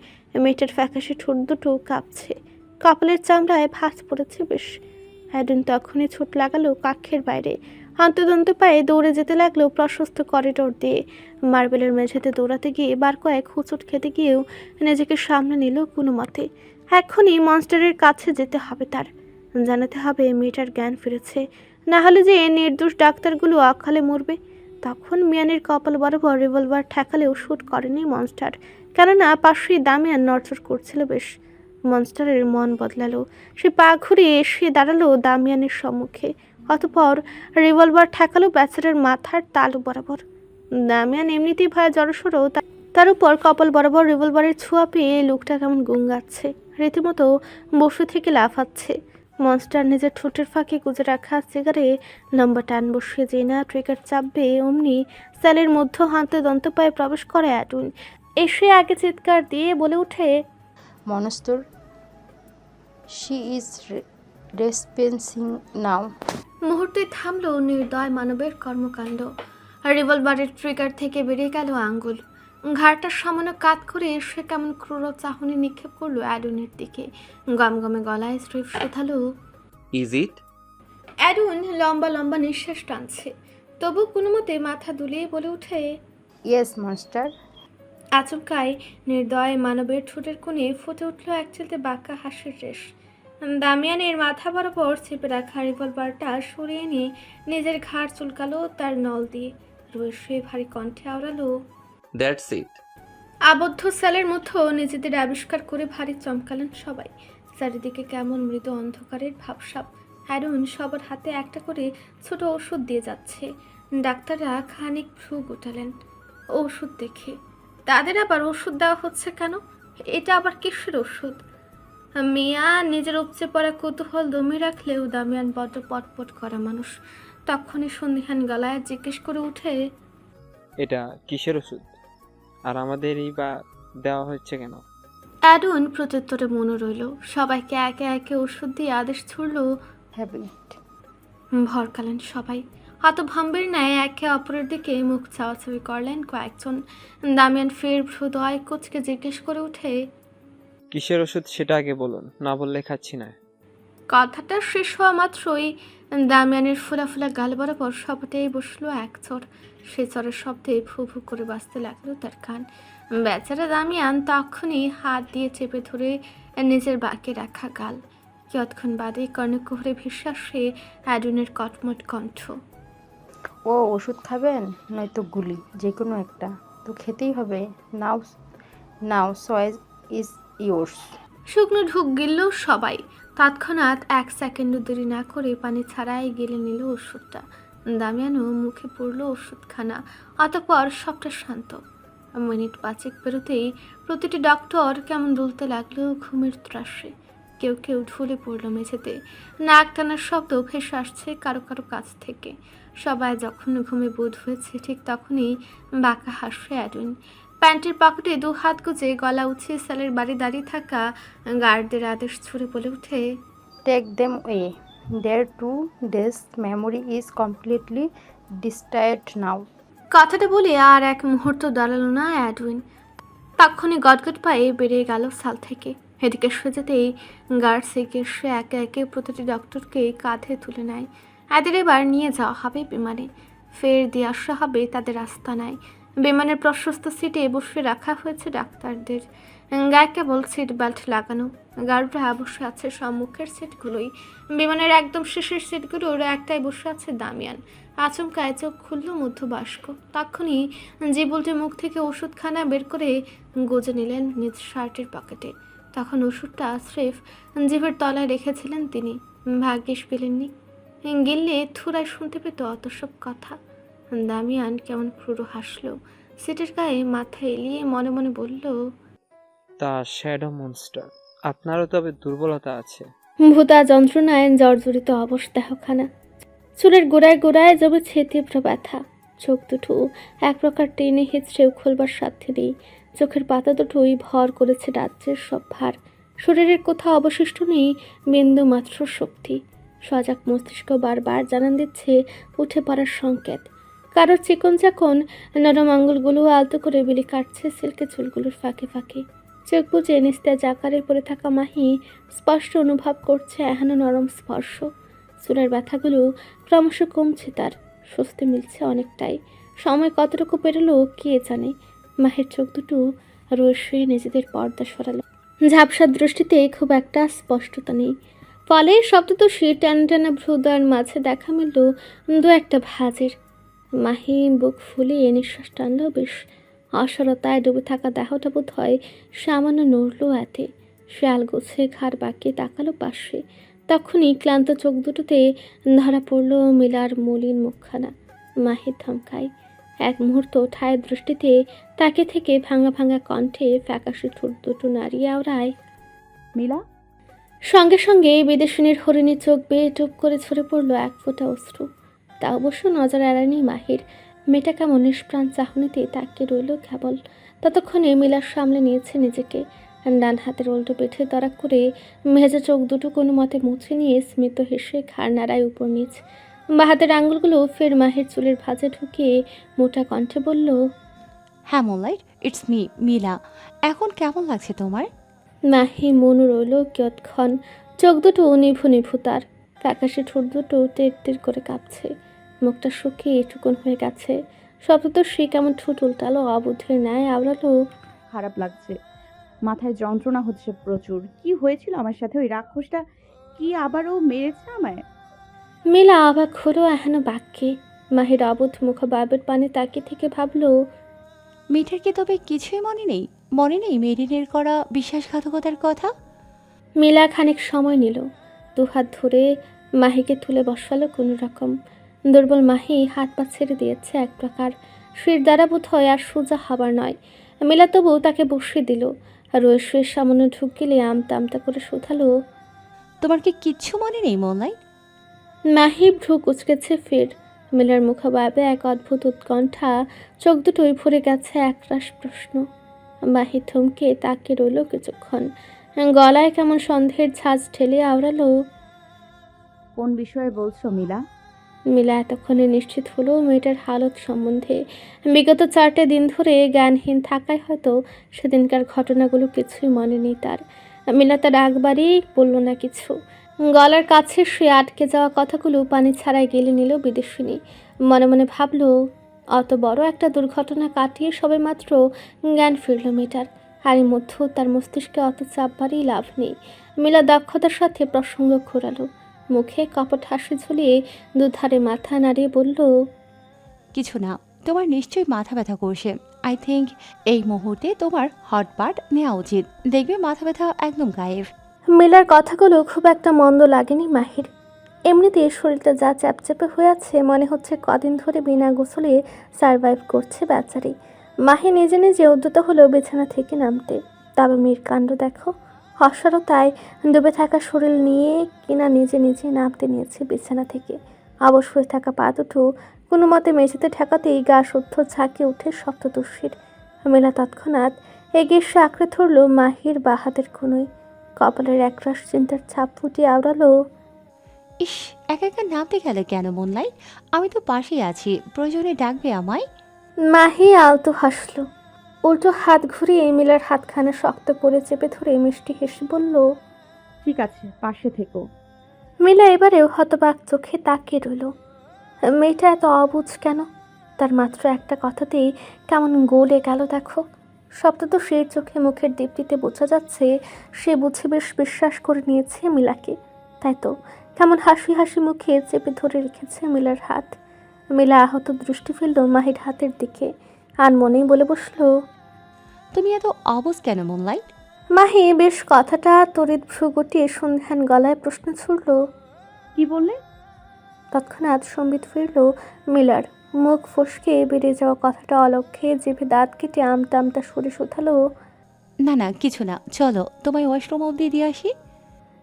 মেয়েটার ফ্যাকাশে ঠোঁট দুটো কাঁপছে, কপালের চামড়ায় ভাঁজ পড়েছে বেশ। অ্যাডুন তখনই ছুট লাগালো কক্ষের বাইরে, হন্তদন্ত পায়ে দৌড়ে যেতে লাগলো প্রশস্ত করিডোর দিয়ে। মার্বেলের মেঝেতে দৌড়াতে গিয়ে বার কয়েক হুঁচট খেতে গিয়েও নিজেকে সামনে নিল কোনো মতে। এখনই মনস্টারের কাছে যেতে হবে তার, জানাতে হবে মেয়েটার জ্ঞান ফিরেছে, না হলে যে নির্দোষ ডাক্তারগুলো অকালে মরবে। তখন মিয়ানের কপাল বরাবর রিভলভার ঠেকালেও শ্যুট করেনি মনস্টার, কেননা পাশেই দামিয়ান নড়চড় করছিল বেশ। মনস্টারের মন বদলালো, সে পা ঘুরিয়ে এসে দাঁড়ালো দামিয়ানের সম্মুখে, অতঃপর রিভলভার ঠেকালো বেচারার মাথার তালু বরাবর। দামিয়ান এমনিতেই ভয়ে জড়সড়ো, তার উপর কপাল বরাবর রিভলভারের ছোঁয়া পেয়ে লোকটা কেমন গুঙ্গাচ্ছে, রীতিমতো বসে থেকে লাফাচ্ছে। মনস্টার নিজের ঠোঁটের ফাঁকে গুজে রাখা সিগারে লম্বা টান বসিয়ে যে না ট্রিগার চাপবে, অমনি সেলের মধ্য হাতে দন্ত পায়ে প্রবেশ করে অ্যাডুইন। এসে আগে চিৎকার দিয়ে বলে ওঠে, মনস্তর, শি ইজ রেসপেন্সিং নাও। মুহূর্তে থামলো নির্দয় মানবের কর্মকাণ্ড। রিভলভারের ট্রিগার থেকে বেরিয়ে গেল আঙ্গুল। ঘাড়টা সামান্য কাত করে সে কেমন ক্রূর চাহনি নিক্ষেপ করলো অ্যাডুনের দিকে। গমগমে গলায় স্রেফ শোধালো, ইজ ইট? অ্যাডুন লম্বা লম্বা নিঃশ্বাস টানছে, তবু কোনো মতে মাথা দুলিয়ে বলে ওঠে, ইয়েস মনস্টার। আচমকায় নির্দয় মানবের ঠোঁটের কোণে ফুটে উঠল একচিলতে বাঁকা হাসির রেশ। দামিয়ানের মাথা বরাবর চেপে রাখা রিভলভারটা সরিয়ে নিয়ে নিজের ঘাড় চুলকালো তার নল দিয়ে। রয়েছে ভারী কণ্ঠে আওড়ালো, দ্যাটস ইট। আবদ্ধ সেলের মতো নিজেদের আবিষ্কার করে ভারী চমকালেন সবাই। চারিদিকে কেমন মৃদু অন্ধকারের ভাবসাব। অ্যারুন সবার হাতে একটা করে ছোট ওষুধ দিয়ে যাচ্ছে। ডাক্তাররা খানিক ভ্রু গোটালেন ওষুধ দেখে। তাদের আবার ওষুধ দেওয়া হচ্ছে কেন? এটা আবার কিসের ওষুধ? মিয়া নিজের উপচে পড়া কৌতূহল দমিয়ে রাখলেও দামিয়ান বড্ড পটপট করা মানুষ। তখনই সন্ধিহান গলায় জিজ্ঞেস করে উঠে, এটা কিসের ওষুধ? আর আমাদেরই বা দেওয়া হচ্ছে কেন? অ্যাডুন প্রত্যুত্তরে মনে রইল। সবাইকে একে একে ওষুধ দিয়ে আদেশ ছুড়ল। হ্যাবিট। ভরকালেন সবাই। হতভম্বের ন্যায় একে অপরের দিকে মুখ চাওয়াচাওয়ি করলেন কয়েকজন। দামিয়ান ফের ভ্রুদয় কোচকে জিজ্ঞেস করে উঠে, কিসের ওষুধ সেটা আগে বলুন, না বললে খাচ্ছি না। কথাটা শেষ হওয়া মাত্রই দামিয়ানের ফোলা ফোলা গাল বরাবর সবটাই বসলো এক চর। সে চরের শব্দে ভু ভু করে বাঁচতে লাগলো তার কান। বেচারা দামিয়ান তখনই হাত দিয়ে চেপে ধরে নিজের বাঁকে রাখা গাল। কিয়ৎক্ষণ বাদে কর্ণকুহরে ভেসে আসে অ্যাডুনের কটমট কণ্ঠ, ও ওষুধ খাবেন নয়তো গুলি, যে কোনো একটা তো খেতেই হবে। নাও নাও, চয়েস ইজ ইয়োর্স। শুকনো ঢুক গিলল সবাই। তৎক্ষণাৎ এক সেকেন্ডও দেরি না করে পানি ছাড়াই গেলে নিল ওষুধটা। দামিয়ানও মুখে পড়ল ওষুধখানা, অতঃপর সবটা শান্ত। মিনিট পাঁচেক পেরোতেই প্রতিটি ডক্টর কেমন দুলতে লাগলো ঘুমের ত্রাসে। কেউ কেউ ঢলে পড়ল মেঝেতে। নাক টানার শব্দ ভেসে আসছে কারো কারো কাছ থেকে। সবাই যখন ঘুমে বোধ হয়েছে ঠিক তখনই বাঁকা হাসে অ্যাডুইন। প্যান্টের পকেটে দু হাত গুজে গলা উঁচিয়ে সেলের বাড়ি দাঁড়িয়ে থাকা গার্ডদের আদেশ ছুড়ে বলে উঠে, take them away, their 2 days memory is completely destroyed now. কথাটা বলে আর এক মুহূর্ত দাঁড়ালো না অ্যাডউইন। তখনই গদগদ পায়ে বেরিয়ে গেল সাল থেকে। এদিকে সেজেতেই গার্ডস এগিয়ে এসে একে একে প্রতিটি ডক্টরকে কাঁধে তুলে নেয়। এদের এবার নিয়ে যাওয়া হবে বিমানে, ফের দিয়ে আসা হবে তাদের আস্তানায়। বিমানের প্রশস্ত সিটে বসে রাখা হয়েছে ডাক্তারদের, গায়ে কেবল সিট বেল্ট লাগানো। গার্ডরা বসে আছে সম্মুখের সিটগুলোই। বিমানের একদম শেষের সিটগুলোর একটাই বসে আছে দামিয়ান। আচমকায় চোখ খুলল মধ্যবাস্ক। তখনই জিবুলটি মুখ থেকে ওষুধখানা বের করে গুজে নিলেন নিজ শার্টের পকেটে। তখন ওষুধটা স্রেফ জিভের তলায় রেখেছিলেন তিনি। ভাগ্যিস পেলেননি, গিললে থুরায় শুনতে পেত অত সব কথা। দামিয়ান কেমন ক্রুর হাসল, সিটের গায়ে মাথা এলিয়ে মনে মনে বলল, তা শ্যাডো মনস্টার, আপনারও তবে দুর্বলতা আছে। ভূতা যন্ত্রণায় জর্জরিত অবস্থাখানা। চুলের গোড়ায় গোড়ায় জমেছে তীব্র ব্যথা। চোখ দুটো এক প্রকার টেনে হেঁচড়েও খোলবার সাথে নেই। চোখের পাতা দুটোই ভর করেছে রাজ্যের সব ভার। শরীরের কোথাও অবশিষ্ট নেই বিন্দু মাত্র শক্তি। সজাগ মস্তিষ্ক বারবার জানান দিচ্ছে উঠে পড়ার সংকেত। কারোর চিকন চাকন নরম আঙ্গুলগুলো আলতো করে বিলি কাটছে সিল্কের চুলগুলোর ফাঁকে ফাঁকে। চোখ বুজে নিস্তেজ আকারে পড়ে থাকা মাহি স্পষ্ট অনুভব করছে এহেন নরম স্পর্শ। চুলের ব্যথাগুলো ক্রমশ কমছে তার, স্বস্তি মিলছে অনেকটাই। সময় কতটুকু পেরোলো কে জানে। মাহির চোখ দুটো রসে নিজেদের পর্দা সরালো। ঝাপসা দৃষ্টিতে খুব একটা স্পষ্টতা নেই, ফলে শব্দদোষী টানা টানা ভ্রুদয়ের মাঝে দেখা মিলল দু একটা ভাঁজের। মাহি বুক ফুলিয়ে নিঃশ্বাস টানল বেশ। অসরতায় ডুবে থাকা দেহটা বোধ হয় সামান্য নড়ল এতে। শেয়াল গোছে ঘাড় বাঁকিয়ে তাকালো পাশে। তখনই ক্লান্ত চোখ দুটোতে ধরা পড়ল মিলার মলিন মুখখানা। মাহি থমকায়, এক মুহূর্ত ঠায় দৃষ্টিতে তাকে থেকে ভাঙা ভাঙা কণ্ঠে ফ্যাকাশে ঠোঁট দুটো নাড়িয়ে আওড়ায়, মিলা। সঙ্গে সঙ্গে বিদেশিনীর হরিণী চোখ বেয়ে টুপ করে ঝরে পড়ল এক ফোঁটা অশ্রু। তা অবশ্য নজর এড়ায়নি মাহির। মেয়েটা কেমন নিষ্প্রাণ চাহনিতে তাকিয়ে রইল কেবল। ততক্ষণে মিলার সামলে নিয়েছে নিজেকে। ডান হাতের উল্টো পিঠে দরাক করে ভেজা চোখ দুটো কোনো মতে মুছে নিয়ে স্মিত হেসে ঘাড় নাড়ায় উপর নিচ। বা হাতের আঙুলগুলো ফের মাহির চুলের ভাঁজে ঢুকিয়ে মোটা কণ্ঠে বলল, হ্যাঁ মোলাইট, ইটস মি মিলা। এখন কেমন লাগছে তোমার? মাহি মন রইল কিয়ৎক্ষণ। চোখ দুটো নিভু নিভু তার, ফ্যাকাশে ঠোঁট দুটো তীর তীর করে কাঁপছে। মুখটা শুকিয়ে টুকন হয়ে গেছে। শব্দ সে কেমন ঠোঁট উল্টালো অবুদ্ধের ন্যায় আওড়ালো, খারাপ লাগছে, মাথায় যন্ত্রণা হচ্ছে প্রচুর। কি হয়েছিল আমার সাথে? ওই রাক্ষসটা কি আবারও মেরেছে আমায়? মিলা অবাক হলো এহেন বাক্যে। মাহির অবুধ মুখবাবের পানে তাকিয়ে থেকে ভাবলো, মিঠার কি তবে কিছুই মনে নেই? মনে নেই মেরিনের করা বিশ্বাসঘাতকতার কথা? মিলা খানিক সময় নিল, দুহাত ধরে মাহিকে তুলে বসালো কোনো রকম। দুর্বল মাহি হাত পা ছেড়ে দিয়েছে এক প্রকার। শির দ্বারা বোধ হয় আর সোজা হবার নয়। মিলা তবু তাকে বসিয়ে দিল। আর রয়েশের সামান্য ঢুক গেলে আমতা আমতা করে শোধালো, তোমার কি কিচ্ছু মনে নেই মোলাই? মাহি ভ্রু কুচকেছে ফের। মিলার মুখভাবে এক অদ্ভুত উৎকণ্ঠা, চোখ দুটোই ভরে গেছে একরাশ প্রশ্ন। মাহি থমকে তাকিয়ে রইল কিছুক্ষণ। গলায় কেমন সন্দেহের ঝাঁজ ঠেলে আওড়ালো, কোন বিষয়ে বলছো মিলা? মিলা এতক্ষণে নিশ্চিত হলো মেয়েটার হালত সম্বন্ধে। বিগত 4টে দিন ধরে জ্ঞানহীন থাকায় হয়তো সেদিনকার ঘটনাগুলো কিছুই মনে নেই তার। মিলা তার একবারই বলল না কিছু। গলার কাছে সে আটকে যাওয়া কথাগুলো পানি ছাড়াই গেলে নিল বিদেশিনী। মনে মনে ভাবলো, অত বড় একটা দুর্ঘটনা কাটিয়ে সবে মাত্র জ্ঞান ফিরল মেয়েটার। আর এর মধ্যেও তার মস্তিষ্কে অত চাপ বাড়িয়ে লাভ নেই। মিলা দক্ষতার সাথে প্রসঙ্গ ঘোরালো, মুখে কপট হাসি ঝুলিয়ে দুধারে মাথা নাড়িয়ে বলল, কিছু না, তোমার নিশ্চয়ই মাথা ব্যথা করছে। আই থিঙ্ক এই মুহূর্তে তোমার হট বাট নেওয়া উচিত। দেখবে মাথা ব্যথা একদম গায়েব। মিলার কথাগুলো খুব একটা মন্দ লাগেনি মাহির। এমনিতে শরীরটা যা চ্যাপচ্যাপে হয়ে আছে, মনে হচ্ছে কদিন ধরে বিনা গোসলে সারভাইভ করছে বেচারি। মাহি নিজে নিজে উদ্যত হলো বিছানা থেকে নামতে। তবে মেয়ের কাণ্ড দেখো, অসারতায় ডুবে থাকা শরীর নিয়ে কিনা নিজে নিজে নামতে নিয়েছে বিছানা থেকে। অবশ হয়ে থাকা পা দুটো কোনো মতে মেঝেতে ঠেকাতেই গা শুদ্ধ ঝাঁকে উঠে সপ্তদর্শীর। মেলা তৎক্ষণাৎ এগিয়ে এসে আঁকড়ে ধরল মাহির বা হাতের কোনোই। কপালের একরাশ চিন্তার ছাপ ফুটিয়ে আওড়ালো, ইস, একা একা নামতে গেলে কেন মোলাই? আমি তো পাশেই আছি, প্রয়োজনে ডাকবে আমায়। মাহি আলতো হাসল। উল্টো হাত ঘুরিয়ে মিলার হাতখানা শক্ত করে চেপে ধরে মিষ্টি হেসে বলল, ঠিক আছে, পাশে থেকো। মিলা এবারেও হতবাক চোখে তাকিয়ে রইল। মেয়েটা এত অবুঝ কেন? তার মাত্র একটা কথাতেই কেমন গলে গেল দেখো। সপ্তত সে চোখে মুখের দীপ্তিতে বোঝা যাচ্ছে সে বুঝে বেশ বিশ্বাস করে নিয়েছে মিলাকে। তাই তো কেমন হাসি হাসি মুখে চেপে ধরে রেখেছে মিলার হাত। মিলা আহত দৃষ্টি ফেলল মাহির হাতের দিকে, আর মনেই বলে বসলো, তুমি এত অবুঝ কেন মোলাই? মাহি বেশ কথাটা তড়িৎ ভ্রু গুটিয়ে সন্ধান গলায় প্রশ্ন ছুড়ল, কি বললে? তৎক্ষণাৎ সম্বিত ফিরল মিলার। মুখ ফসকে বেড়ে যাওয়া কথাটা অলক্ষ্যে জিভে দাঁত কেটে আমতা আমতা সরে শোধালো, না না, কিছু না, চলো তোমায় ওয়াশরুম অবধি দিয়ে আসি।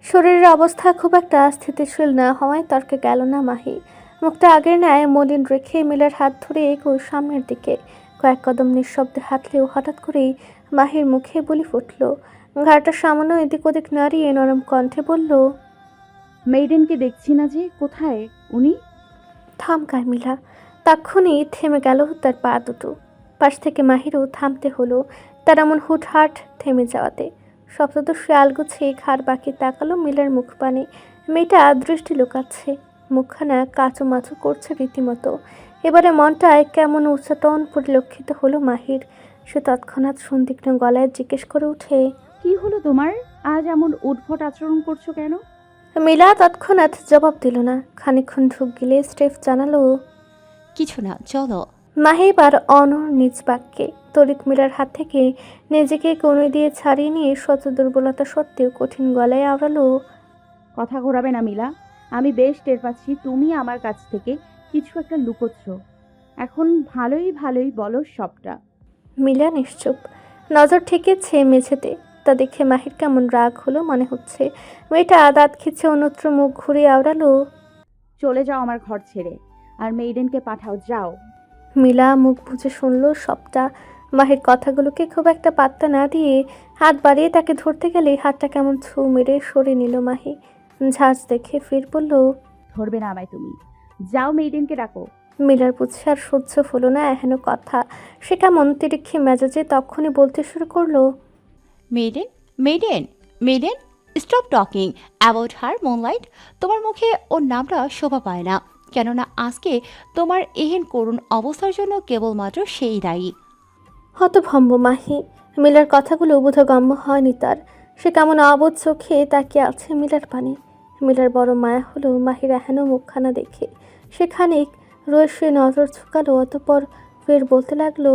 শরীরের অবস্থা খুব একটা স্থিতিশীল না হওয়ায় তর্কে গেল না মাহি। মুখটা আগের ন্যায় মলিন রেখে মিলার হাত ধরে এগোয় সামনের দিকে। কয়েক কদম নিঃশব্দে হাঁটলেও হঠাৎ করেই মাহির মুখে বলি ফুটল। ঘাড়টা সামান্য এদিক ওদিক নাড়িয়ে নরম কণ্ঠে বলল, মেইডেনকে দেখছি না যে, কোথায় উনি? থামকায় মিলা। তক্ষুনি থেমে গেল তার পা দুটো। পাশ থেকে মাহিরও থামতে হলো। তার এমন হুটহাট থেমে যাওয়াতে। সপ্তদর্শী আলগুছে ঘাড় বাঁকি তাকালো মিলার মুখপানে। মেয়েটা দৃষ্টি লুকাচ্ছে, মুখখানা কাচুমাচু করছে রীতিমতো। এবারে মনটায় কেমন উচ্চাটন পরিলক্ষিত হলো মাহির। সে তৎক্ষণাৎ সন্দিগ্ধ গলায় জিজ্ঞেস করে ওঠে, কি হলো তোমার? আজ এমন উদ্ভট আচরণ করছো কেন? মিলা তৎক্ষণাৎ জবাব দিল না। খানিকক্ষণ ঢুক গিলে স্টেফ জানালো, কিছু না, চলো। মাহি এবার অনর নিজ বাক্যে তড়িৎ মিলার হাত থেকে নিজেকে কনুই দিয়ে ছাড়িয়ে নিয়ে শত দুর্বলতা সত্ত্বেও কঠিন গলায় আওড়ালো, কথা ঘোরাবে না মিলা। আমি বেশ টের পাচ্ছি তুমি আমার কাছ থেকে কিছু একটা লুকোচ্ছ। এখন ভালোই ভালোই বলো সবটা। মিলা নিশ্চুপ, নজর ঠেকেছে মেঝেতে। তা দেখে মাহির কেমন রাগ হলো মনে হচ্ছে। মেয়েটা দাঁত খিচে অন্যত্র মুখ ঘুরিয়ে আওড়ালো, চলে যাও আমার ঘর ছেড়ে, আর মেইডেনকে পাঠাও, যাও। মিলা মুখ বুজে শুনল সবটা। মাহির কথাগুলোকে খুব একটা পাত্তা না দিয়ে হাত বাড়িয়ে তাকে ধরতে গেলে হাতটা কেমন ছু মেরে সরে নিল মাহি। ঝাঁজ দেখে ফির বলল, ধরবে না আমায় তুমি, যাও মেইডেনকে ডাকো। মিলার বুঝে আর সহ্য হলো না এহেন কথা। সে কেমন তিরিক্ষি মেজাজে তখনই বলতে শুরু করলো, maiden, maiden, maiden, stop talking about her moonlight. তোমার মুখে ওর নামটা শোভা পায় না, কেননা আজকে তোমার এহেন করুণ অবস্থার জন্য কেবলমাত্র সেই দায়ী। হতভম্ব মাহি। মিলার কথাগুলো বোধগম্য হয়নি তার। সে কেমন অবোধ চোখে তাকিয়ে আছে মিলার পানে। মিলার বড় মায়া হলো মাহির এহেন মুখখানা দেখে। সে খানিক রয়ে নজর ঝুঁকালো, অতঃপর ফের বলতে লাগলো,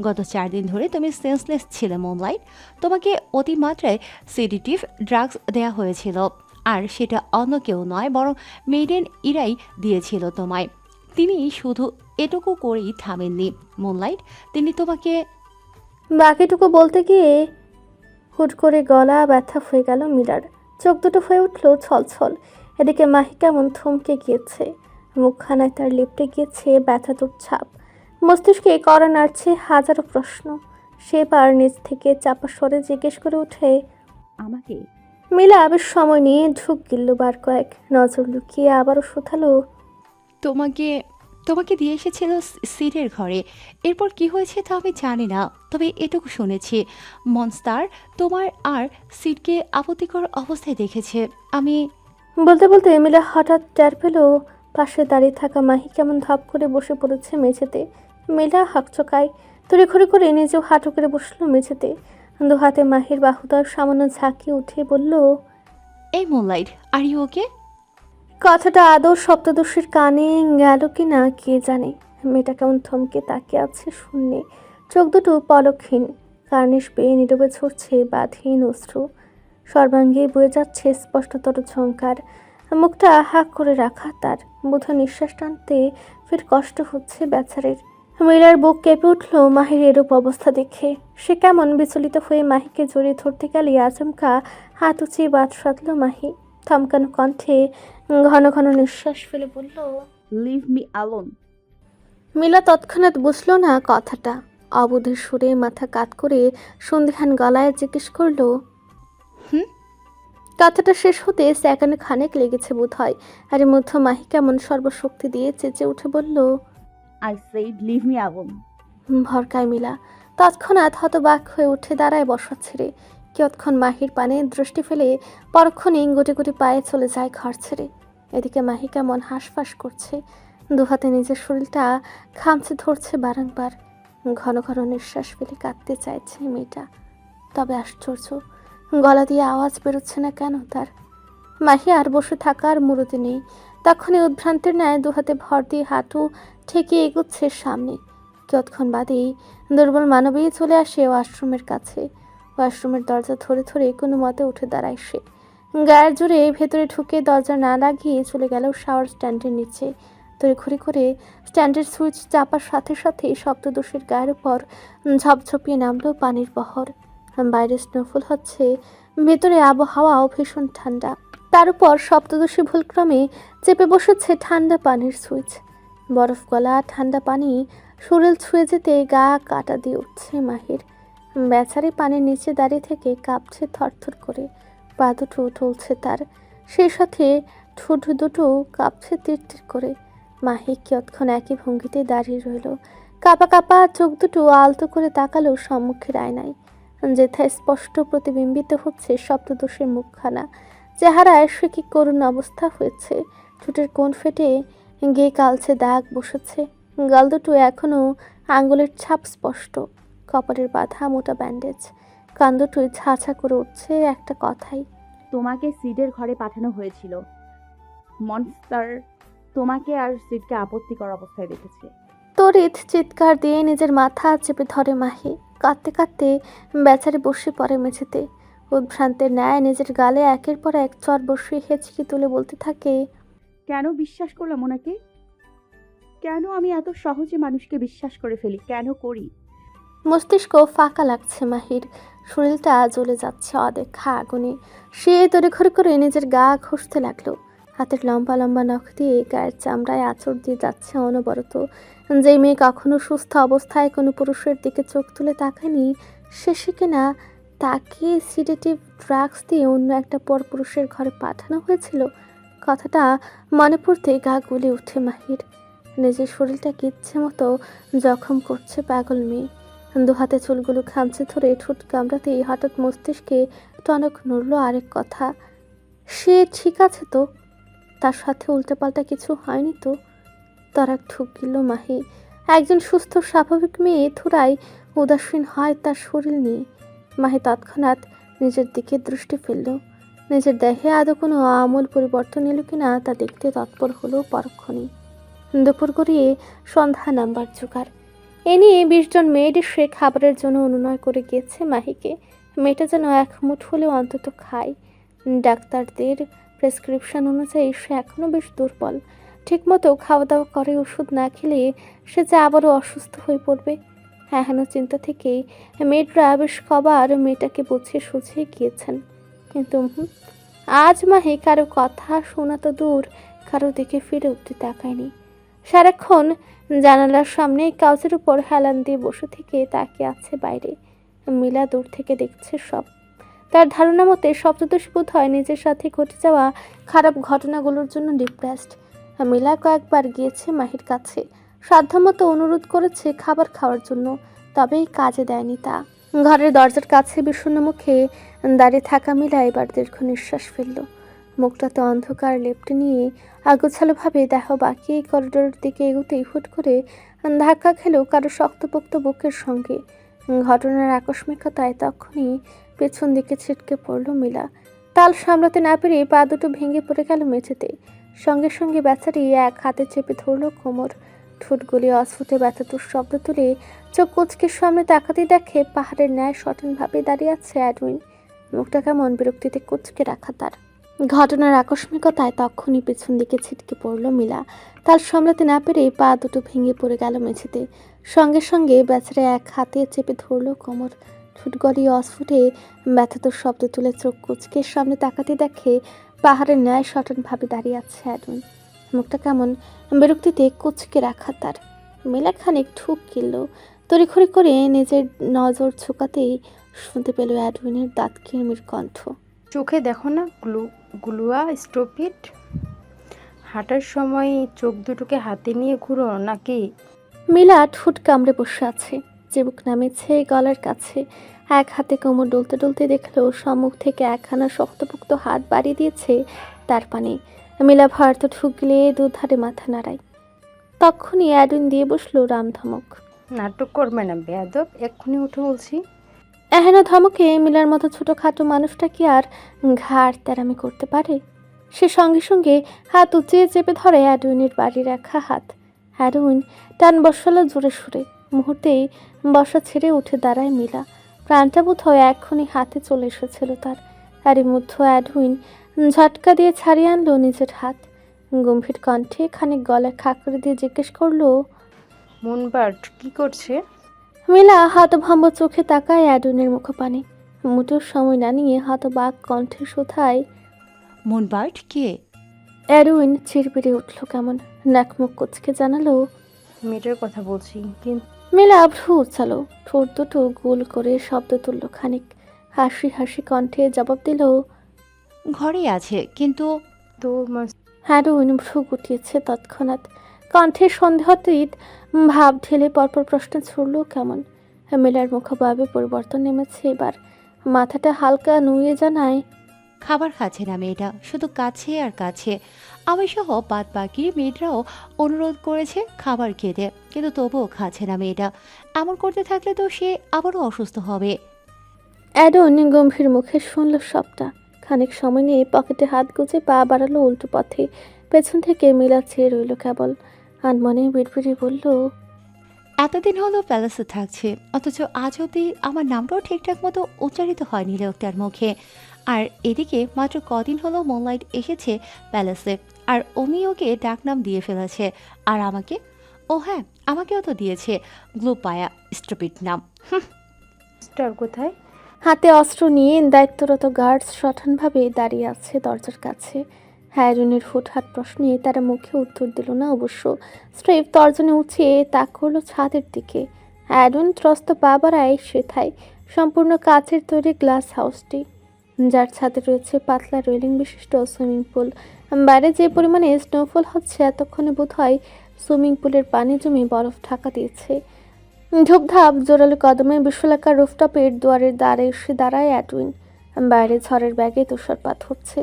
গত 4 দিন ধরে তুমি সেন্সলেস ছিলে মুনলাইট। তোমাকে অতিমাত্রায় সেডেটিভ ড্রাগস দেয়া হয়েছিল, আর সেটা অন্য কেউ নয় বরং মেডেন ইরাই দিয়েছিল তোমায়। তিনি শুধু এটুকু করেই থামেননি মুনলাইট, তিনি তোমাকে। বাকিটুকু বলতে গিয়ে হুট করে গলা ব্যথা হয়ে গেল মিলার। চোখ দুটো হয়ে উঠল ছলছল। এদিকে মাহি কেমন থমকে গিয়েছে, মুখখানায় তার লিপটে গিয়েছে ব্যথাতুর ছাপ। মস্তিষ্কে কড়া নাড়ছে হাজারো প্রশ্ন। সে এবার নিজ থেকে চাপা স্বরে জিজ্ঞেস করে ওঠে, আমাকে? মিলা আবার সময় নিয়ে ঢুক গিলল বার কয়েক, নজর লুকিয়ে আবারও শুধালো, তোমাকে তোমাকে দিয়ে এসেছিল সিটের ঘরে। এরপর কি হয়েছে তা আমি জানি না, তবে এটুকু শুনেছি মনস্টার তোমার আর সিটকে আপত্তিকর অবস্থায় দেখেছে। আমি। বলতে বলতে মিলা হঠাৎ টের পেল পাশে দাঁড়িয়ে থাকা মাহি কেমন ধপ করে বসে পড়েছে মেঝেতে। মিলা হাঁকচকায় তড়িঘড়ি করে নিজেও হাঁটু করে বসলো মেঝেতে। দু হাতে মাহির বাহুদার সামান্য ঝাঁকিয়ে উঠে বলল, এই মুনলাইট, আর ইউ ওকে? কথাটা আদৌ সপ্তদর্শীর কানে গেল কি না কে জানে। মেয়েটা কেমন থমকে তাকিয়ে আছে শূন্যে, চোখ দুটো পলকহীন, কার্নিশ বেয়ে নীরবে ঝরছে বাঁধহীন অশ্রু। সর্বাঙ্গে বয়ে যাচ্ছে স্পষ্টতর ঝংকার। মুখটা হাঁক করে রাখা তার। বোধ নিঃশ্বাস টানতে ফের কষ্ট হচ্ছে বেচারের। মিলার বুক কেঁপে উঠল মাহির এরূপ অবস্থা দেখে। সে কেমন বিচলিত হয়ে মাহিকে জড়িয়ে ধরতে গেলে আচমকা হাত উঁচিয়ে বাদ সাধল মাহি। থমকানো কণ্ঠে ঘন ঘন নিঃশ্বাস ফেলে বলল, লিভ মি অ্যালোন। মিলা তৎক্ষণাৎ বুঝল না কথাটা। অবুধের সুরে মাথা কাত করে সন্ধিহান গলায় জিজ্ঞেস করলো, কথাটা শেষ হতে সেকেন্ড খানেক লেগেছে বোধ হয়। আর এর মধ্যে মাহি কেমন সর্বশক্তি দিয়ে চেঁচে উঠে বলল, I said leave me alone. ভরকায় মিলা তৎক্ষণাৎ হতবাক হয়ে উঠে দাঁড়ায় বসা ছেড়ে। কিয়ৎক্ষণ মাহির পানে দৃষ্টি ফেলে পরক্ষণে গুটি গুটি পায়ে চলে যায় ঘর ছেড়ে। এদিকে মাহি কেমন হাঁসফাঁস করছে, দুহাতে নিজের শরীরটা খামচে ধরছে বারংবার। ঘন ঘন নিঃশ্বাস ফেলে কাঁদতে চাইছে মেয়েটা, তবে আশ্চর্য, গলা দিয়ে আওয়াজ বেরোচ্ছে না কেন তার। মাহি আর বসে থাকার মুরুদে নেই। তখনই উদ্ভ্রান্তের ন্যায় দুহাতে ভর দিয়ে হাঁটু ঠেকে এগোচ্ছে সামনে। কিয়ৎক্ষণ বাদেই দুর্বল মানবী চলে আসে ওয়াশরুমের কাছে। ওয়াশরুমের দরজা ধরে ধরে কোনো মতে উঠে দাঁড়ায় সে। গায়ের জোরে ভেতরে ঢুকে দরজা না লাগিয়ে চলে গেল শাওয়ার স্ট্যান্ডের নিচে। তড়িঘড়ি করে স্ট্যান্ডের সুইচ চাপার সাথে সাথে সপ্তদর্শীর গায়ের উপর ঝপঝপিয়ে নামলো পানির বহর। বাইরে স্নোফল হচ্ছে, ভেতরে আবহাওয়াও ভীষণ ঠান্ডা। তার উপর সপ্তদর্শী ভুলক্রমে চেপে বসেছে ঠান্ডা পানির সুইচ। বরফ গলা ঠান্ডা পানি শরীর ছুঁয়ে যেতে গা কাটা দিয়ে উঠছে মাহির। বেচারি পানির নিচে দাঁড়িয়ে থেকে কাঁপছে থরথর করে, পা দুটো টলছে তার, সেই সাথে ঠোঁট দুটো কাঁপছে তীর তীর করে। মাহি কিয়ৎক্ষণ একই ভঙ্গিতে দাঁড়িয়ে রইল। কাপা কাপা চোখ দুটো আলতো করে তাকালো সম্মুখের আয়নায়, যেথায় স্পষ্ট প্রতিবিম্বিত হচ্ছে সপ্তদোষের মুখখানা। চেহারায় সে কি করুণ অবস্থা হয়েছে। ঠোঁটের কোণ ফেটে গিয়ে কালচে দাগ বসেছে। গাল দুটো এখনো আঙ্গুলের ছাপ স্পষ্ট। কপালের বাঁধা মোটা ব্যান্ডেজ। কান দুটোই ঝাঁঝা করে উঠছে একটা কথাই। তোমাকে সিডের ঘরে পাঠানো হয়েছিল। মনস্টার তোমাকে আর সিডকে আপত্তিকর অবস্থায় দেখেছে। তড়িৎ চিৎকার দিয়ে নিজের মাথা চেপে ধরে মাহি। কাঁদতে কাঁদতে বেচারি বসে পড়ে মেঝেতে। উদ্ভ্রান্তের ন্যায় নিজের গালে একের পর এক চর বসিয়ে হেঁচকি তুলে বলতে থাকে, কেন বিশ্বাস করলাম ওনাকে? কেন আমি এত সহজে মানুষকে বিশ্বাস করে ফেলি? কেন করি? মস্তিষ্ক ফাঁকা লাগছে মাহির। শরীরটা জ্বলে যাচ্ছে অদেখা আগুনে। সে তড়িঘড়ি করে নিজের গা ঘষতে লাগলো। হাতের লম্বা লম্বা নখ দিয়ে গায়ের চামড়ায় আঁচড় দিয়ে যাচ্ছে অনবরত। যে মেয়ে কখনো সুস্থ অবস্থায় কোনো পুরুষের দিকে চোখ তুলে তাকায়নি, শেষে কিনা তাকে সিডেটিভ ড্রাগস দিয়ে অন্য একটা পরপুরুষের ঘরে পাঠানো হয়েছিল। কথাটা মনে পড়তে গা গুলে উঠে মাহির। নিজের শরীরটাকে ইচ্ছে মতো জখম করছে পাগল মেয়ে। দু হাতে চুলগুলো খামচে ধরে ঠোঁট কামড়াতেই হঠাৎ মস্তিষ্কে টনক নড়ল আরেক কথা। সে ঠিক আছে তো? তার সাথে উল্টাপাল্টা কিছু হয়নি তো? তারা ঠুকিল মাহি। একজন সুস্থ স্বাভাবিক মেয়ে থোড়াই উদাসীন হয় তার শরীর নিয়ে। মাহি তৎক্ষণাৎ নিজের দিকে দৃষ্টি ফেলল। নিজের দেহে আদৌ কোনো আমূল পরিবর্তন এলো কিনা তা দেখতে তৎপর হলো পরক্ষণেই। দুপুর গড়িয়ে সন্ধ্যা নামবার জোগাড়। এ নিয়ে 20 জন মেয়েড এসে খাবারের জন্য অনুনয় করে গিয়েছে মাহিকে। মেয়েটা যেন এক মুঠ হলেও অন্তত খায়। ডাক্তারদের প্রেসক্রিপশন অনুযায়ী সে এখনও বেশ দুর্বল। ঠিকমতো খাওয়া দাওয়া করে ওষুধ না খেলে সে যে আবারও অসুস্থ হয়ে পড়বে। এহেন চিন্তা থেকেই মেয়েটরা বেশ কবার মেয়েটাকে বুঝিয়ে সুঝিয়ে গিয়েছেন। কিন্তু আজ মাহি কারো কথা শোনা তো দূর, কারো দিকে ফিরে উঠতে তাকায়নি। সারাক্ষণ জানালার সামনে কাউচের উপর হেলান দিয়ে বসে থেকে তাকিয়ে আছে বাইরে। মিলা দূর থেকে দেখছে সব। তার ধারণা মতে সপ্তদোষী বোধ হয় নিজের সাথে ঘটে যাওয়া খারাপ ঘটনাগুলোর জন্য ডিপ্রেসড। মিলা কয়েকবার গিয়েছে মাহির কাছে, সাধ্যমতো অনুরোধ করেছে খাবার খাওয়ার জন্য, তবেই কাজে দেয়নি তা। ঘরের দরজার কাছে বিষণ্ণ মুখে দাঁড়িয়ে থাকা মিলা এবার দীর্ঘ নিঃশ্বাস ফেলল। মুখটাতে অন্ধকার লেপ্টে নিয়ে আগোছালোভাবে দেহ বাঁকিয়ে করিডোরের দিকে এগোতেই হুট করে ধাক্কা খেল কারো শক্তপোক্ত বুকের সঙ্গে। ঘটনার আকস্মিকতায় তখনই পেছন দিকে ছিটকে পড়ল মিলা। তাল সামলাতে না পেরে পা দুটো ভেঙে পড়ে গেল মেঝেতে। সঙ্গে সঙ্গে বেচারি এক হাতে চেপে ধরল কোমর। ঠোঁট গলিয়ে অস্ফুটে ব্যথাতুর শব্দ তুলে চোখ কুচকে সামনে তাকাতে দেখে পাহাড়ের ন্যায় সটনভাবে দাঁড়িয়ে আছে অ্যাডউইন। মুখটা কেমন বিরক্তিতে কুচকে রাখা তার। ঘটনার আকস্মিকতায় তখনই পেছন দিকে ছিটকে পড়ল মিলা। তাল সামলাতে না পেরে পা দুটো ভেঙে পড়ে গেল মেঝেতে। সঙ্গে সঙ্গে বেচারা এক হাতে চেপে ধরল কোমর। ঠোঁট গলিয়ে অস্ফুটে ব্যথাতুর শব্দ তুলে চোখ কুচকে সামনে তাকাতে দেখে পাহাড়ের ন্যায় সটনভাবে দাঁড়িয়ে আছে অ্যাডউইন। মুখটা কেমন বিরক্তিতে কুচকে রাখা তার। মিলা খানিক ঠুক কিনল। তড়িঘড়ি করে নিজের নজর ঝুঁকাতেই শুনতে পেল অ্যাডউইনের দাঁত কিরমির কণ্ঠ। চোখে দেখো না গ্লুয়া স্টপিট। হাঁটার সময় চোখ দুটোকে হাতে নিয়ে ঘুরো নাকি? মিলা ঠোঁট কামড়ে বসে আছে, চিবুক নামেছে গলার কাছে। এক হাতে কোমর ডলতে ডলতে দেখলো সম্মুখ থেকে একখানা শক্তপোক্ত হাত বাড়িয়ে দিয়েছে তার পানে। মিলা ভারত ঢুকলে দুধারে মাথা নাড়ায়। তখনই অ্যাডউইন দিয়ে বসলো রামধমক। নাটক করবে না বেয়াদব, এক্ষুনি উঠে বলছি। এহেন ধমকে মিলার মতো ছোটোখাটো মানুষটা কি আর ঘাড় তেরামি করতে পারে? সে সঙ্গে সঙ্গে হাত উঁচিয়ে চেপে ধরে অ্যাডউইনের বাড়ি রাখা হাত। অ্যাডউইন টান বসালো জোরে সুরে। মুহূর্তেই বসা ছেড়ে উঠে দাঁড়ায় মিলা। প্রাণটা বোধ হয় এক্ষুনি হাতে চলে এসেছিল তার। তারই মধ্যে অ্যাডউইন ঝটকা দিয়ে ছাড়িয়ে আনলো নিজের হাত। গম্ভীর কণ্ঠে খানিক গলায় খাকড়ে দিয়ে জিজ্ঞেস করলো, মুনবার্ট কি করছে? মিলা হতভম্ব চোখে তাকায় অ্যাডউইনের মুখপানে। মুঠোর সময় না নিয়ে হতবাক কণ্ঠে শোধায়, মুনবার্ট কে? অ্যাডউইন চিরবিড়ে উঠল কেমন। নাক মুখ কুচকে জানালো, মেয়েটার কথা বলছি। কিন্তু মিলা ভ্রু উচালো, ঠোঁট দুটো গোল করে শব্দ তুলল খানিক। হাসি হাসি কণ্ঠে জবাব দিল, ঘরে আছে কিন্তু। তো অ্যাডউইন ভ্রু গুটিয়েছে তৎক্ষণাৎ। কণ্ঠে সন্দেহাতীত ভাব ঢেলে পরপর প্রশ্ন ছুড়ল কেমন। মিলার মুখভাবে পরিবর্তন নেমেছে এবার। মাথাটা হালকা নুয়ে জানায়, খাবার খাচ্ছে না মেয়েটা, শুধু কাছে আর কাছে। আমি সহ বাদ বাকি মেয়েটাও অনুরোধ করেছে খাবার খেতে, কিন্তু তবুও খাচ্ছে না মেয়েটা। এমন করতে থাকলে তো সে আবারও অসুস্থ হবে। অ্যাডন গম্ভীর মুখে শুনল সবটা। খানিক সময় নিয়ে পকেটে হাত গুজে পা বাড়ালো উল্টো পথে। পেছন থেকে মিলা চেয়ে রইল কেবল। আনমনে বিড়বিড়ি বলল, এতদিন হলো প্যালেসে থাকছে, অথচ আজ অবধি আমার নামটাও ঠিকঠাক মতো উচ্চারিত হয়নি লোকটার মুখে। আর এদিকে মাত্র কদিন হলো মুনলাইট এসেছে প্যালেসে, আর অমি ওকে ডাকনাম দিয়ে ফেলেছে। আর আমাকে, ও হ্যাঁ, আমাকেও তো দিয়েছে গ্লু পায়া স্টুপিড নাম। স্টার কোথায়? হাতে অস্ত্র নিয়ে দায়িত্বরত গার্ডস সঠানভাবে দাঁড়িয়ে আছে দরজার কাছে। হ্যারনের হুটহাট প্রশ্নে তারা মুখে উত্তর দিল না অবশ্য। স্ট্রেফ তর্জনে উঠিয়ে তাক করলো ছাদের দিকে। অ্যাডুন ত্রস্ত পা বাড়ায় সেথায় সম্পূর্ণ কাচের তৈরি গ্লাস হাউসটি, যার ছাদে রয়েছে পাতলা রেলিং বিশিষ্ট সুইমিং পুল। বাইরে যে পরিমাণে স্নোফল হচ্ছে, এতক্ষণে বোধ হয় সুইমিং পুলের পানি জমে বরফ ঢাকা দিয়েছে। ধূপধাপ জোরালো কদমে বিশালাকার রুফটপের দুয়ারের দ্বারে এসে দাঁড়ায় অ্যাডউইন। বাইরে ঝড়ের ব্যাগে তুষারপাত হচ্ছে।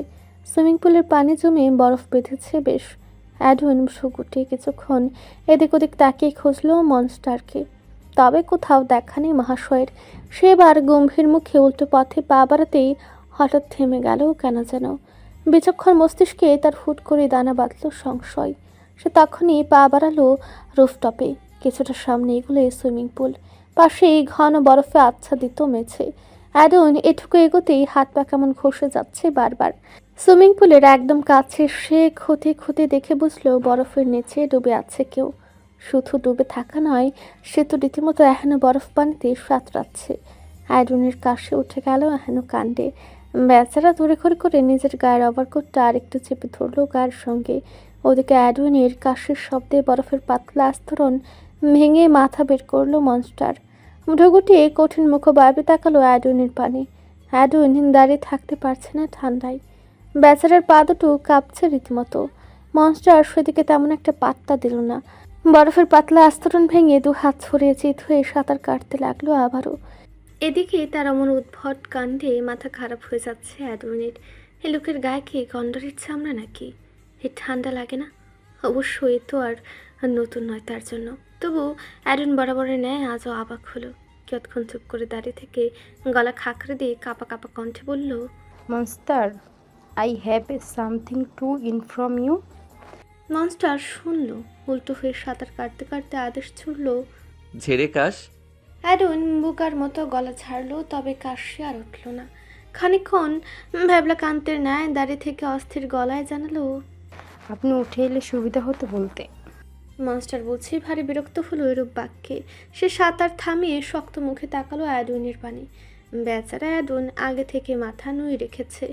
সুইমিং পুলের পানি জমে বরফ বেঁধেছে বেশ। অ্যাডউইন ভ্রু গুটিয়ে কিছুক্ষণ এদিক ওদিক তাকিয়ে খুঁজল মনস্টারকে, তবে কোথাও দেখা নেই মহাশয়ের। সেবার গম্ভীর মুখে উল্টো পথে পা বাড়াতেই হঠাৎ থেমে গেল কেন যেন। বিচক্ষণ মস্তিষ্কে তার হুট করে দানা বাঁধল সংশয়। সে তখনই পা বাড়ালো রুফটপে। কিছুটা সামনে এগুলো সুইমিং পুল, পাশেই ঘন বরফে আচ্ছাদিত মেঝে। অ্যাডন এটুকু এগোতেই হাত পা কেমন ঘষে যাচ্ছে বারবার। সুইমিং পুলের একদম কাছে সে ক্ষতি ক্ষতি দেখে বুঝলো বরফের নিচে ডুবে আছে কেউ। শুধু ডুবে থাকা নয়, সে তো রীতিমতো এহেন বরফ পানিতে সাঁতরাচ্ছে। অ্যাডনের কাশে উঠে গেল এহেন কাণ্ডে। বেচারা দূরে করে নিজের গায়ের ওভারকোটটা আরেকটু চেপে ধরল গায়ের সঙ্গে। ওদিকে অ্যাডউইনের কাশির শব্দে বরফের পাতলা আস্তরণ ভেঙে মাথা বের করলো মনস্টার। ভ্রুগুটিয়ে কঠিন মুখভাবে তাকালো অ্যাডউইনের পানে। অ্যাডউইন দাঁড়িয়ে থাকতে পারছে না ঠান্ডায়। বেচারার পা দুটো কাঁপছে রীতিমতো। মনস্টার সেদিকে তেমন একটা পাত্তা দিল না। বরফের পাতলা আস্তরণ ভেঙে দু হাত ছড়িয়ে চিত হয়ে সাঁতার কাটতে লাগলো আবারও। এদিকে তার অমন উদ্ভট কাণ্ডে মাথা খারাপ হয়ে যাচ্ছে অ্যাডউইনের। এ লোকের গায়ে কি গন্ডারের চামড়া নাকি? এ ঠান্ডা লাগে না? অবশ্যই তো আর নতুন নয় তার জন্য। তবু অ্যাডুন বরাবরের ন্যায় আজও অবাক হলো। কতক্ষণ চুপ করে দাঁড়িয়ে থেকে গলা খাকড়ে দিয়ে কাপা কাপা কণ্ঠে বলল, monster, I have something to inform you. Monster শুনল। উল্টো হয়ে সাঁতার কাটতে কাটতে আদেশ ছুড়ল, ঝেড়ে কাশ। অ্যাডুন বুকার মতো গলা ছাড়লো, তবে কাশি আর উঠল না। খানিকক্ষণ ভ্যাবলা কান্তের ন্যায় দাঁড়িয়ে থেকে অস্থির গলায় জানালো, আপনি উঠে এলে সুবিধা হতো বলতে। মাস্টার বলছে ভারী বিরক্ত হলো এরূপ বাক্যে। সে সাঁতার থামিয়ে শক্ত মুখে তাকালো অ্যাডউইনের পানে। বেচারা অ্যাডউইন আগে থেকে মাথা নুয়ে রেখেছে।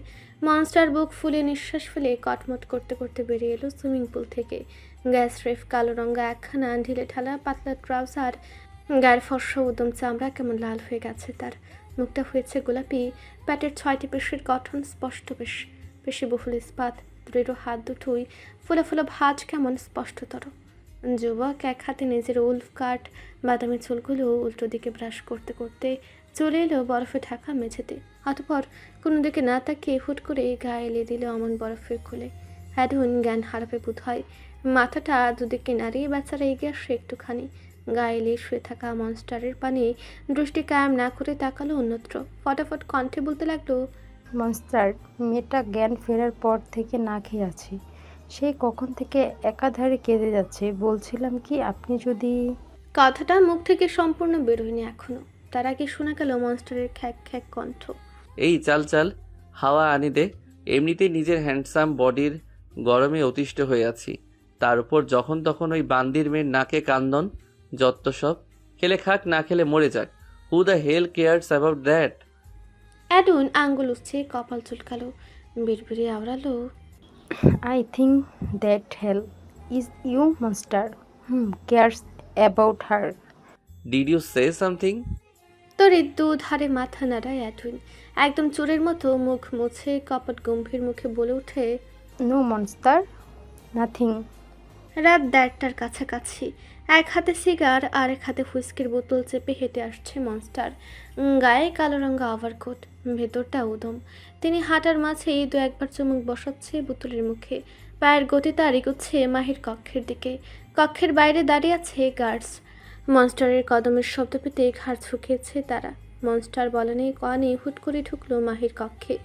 মনস্টার বুক ফুলে নিঃশ্বাস ফেলে কটমট করতে করতে বেরিয়ে এলো সুইমিং পুল থেকে। গ্যাস রেফ কালো রঙা একখানা ঢিলে ঢালা পাতলা ট্রাউজার, গায়ের ফর্সা উদম চামড়া কেমন লাল হয়ে গেছে তার। মুখটা হয়েছে গোলাপি, প্যাটের 6টি পেশির গঠন স্পষ্ট, বেশ পেশি বহুল ইস্পাত। দৃঢ় হাত দুটোই ফুলে ফুলে ভাঁজ কেমন স্পষ্টতর। যুবক এক হাতে নিজের উলফ কাট বাদামি চুলগুলো উল্টো দিকে ব্রাশ করতে করতে চলে এলো বরফে ঢাকা মেঝেতে। অতঃপর কোনো দিকে না তাকিয়ে হুট করে গায়ে এলে দিল অমন বরফের কোলে। অ্যাডউইন জ্ঞান হারাবে বোধ হয়। মাথাটা দুদিকে নাড়িয়ে বেচারা এগিয়ে আসে একটুখানি। গায়ে এলে শুয়ে থাকা মনস্টারের পানে দৃষ্টি কায়েম না করে তাকালো অন্যত্র। ফটাফট কণ্ঠে বলতে লাগলো, মনস্টার, মেয়েটা জ্ঞান ফেরার পর থেকে না খেয়ে আছে। সেই কখন থেকে একাধারে কেঁদে যাচ্ছে। বলছিলাম কি, আপনি যদি... কথাটা মুখ থেকে সম্পূর্ণ বেরোয়নি এখনো। তার আগে শোনা গেল মনস্টারের খ্যাক খ্যাক কণ্ঠ, এই চাল চাল, হাওয়া আনি দে। এমনিতেই নিজের হ্যান্ডসাম বডির গরমে অতিষ্ঠ হয়ে আছি, তার উপর যখন তখন ওই বান্দির মেয়ের নাকে কান্দন। যত সব, খেলে খাক, না খেলে মরে যাক। Who the hell cares about that? অ্যাডুন আঙ্গুল উঠছে, কপাল চুলকালো, বিড়বিড়ে আওড়ালো, I think that hell is you monster. Cares about her. Did you say something? তরিত দুধারে মাথা নাড়ায় অ্যাডুইন। একদম চোরের মতো মুখ মুছে কপট গম্ভীর মুখে বলে ওঠে, নো মনস্টার, নাথিং। রাত 1:30টার কাছাকাছি। এক হাতে সিগার আর এক হাতে হুইস্কির বোতল চেপে হেঁটে আসছে মনস্টার। গায়ে কালো রঙা ওভারকোট, ভেতরটা উদম। তিনি হাঁটার মাঝেই দু একবার চুমুক বসাচ্ছে বোতলের মুখে। পায়ের গতি তার এগোচ্ছে মাহির কক্ষের দিকে। কক্ষের বাইরে দাঁড়িয়ে আছে গার্ডস। মনস্টারের কদমের শব্দ পেতে ঘাড় ঝুঁকিয়েছে তারা। মনস্টার বলেনি কনে হুট করে ঢুকলো মাহির কক্ষে।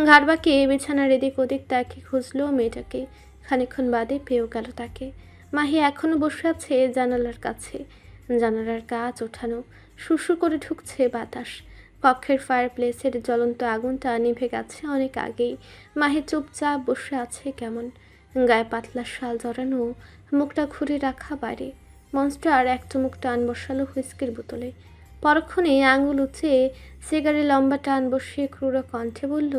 ঘাড় বাঁকিয়ে বিছানার এদিক ওদিক তাকে খুঁজলো মেয়েটাকে। খানিকক্ষণ বাদে পেয়েও গেল তাকে। মাহি এখনো বসে আছে জানালার কাছে। জানালার কাঁচ ওঠানো, শুশু করে ঢুকছে বাতাস। কক্ষের ফায়ার প্লেসের জ্বলন্ত আগুনটা নিভে গেছে অনেক আগেই। মাহি চুপচাপ বসে আছে কেমন, গায়ে পাতলা শাল জড়ানো, মুখটা ঘুরে রাখা বাইরে। মনস্টার এক চুমুক টান বসালো হুইস্কির বোতলে। পরক্ষণে আঙুল উঁচে সিগারে লম্বা টান বসিয়ে ক্রূর কণ্ঠে বলল,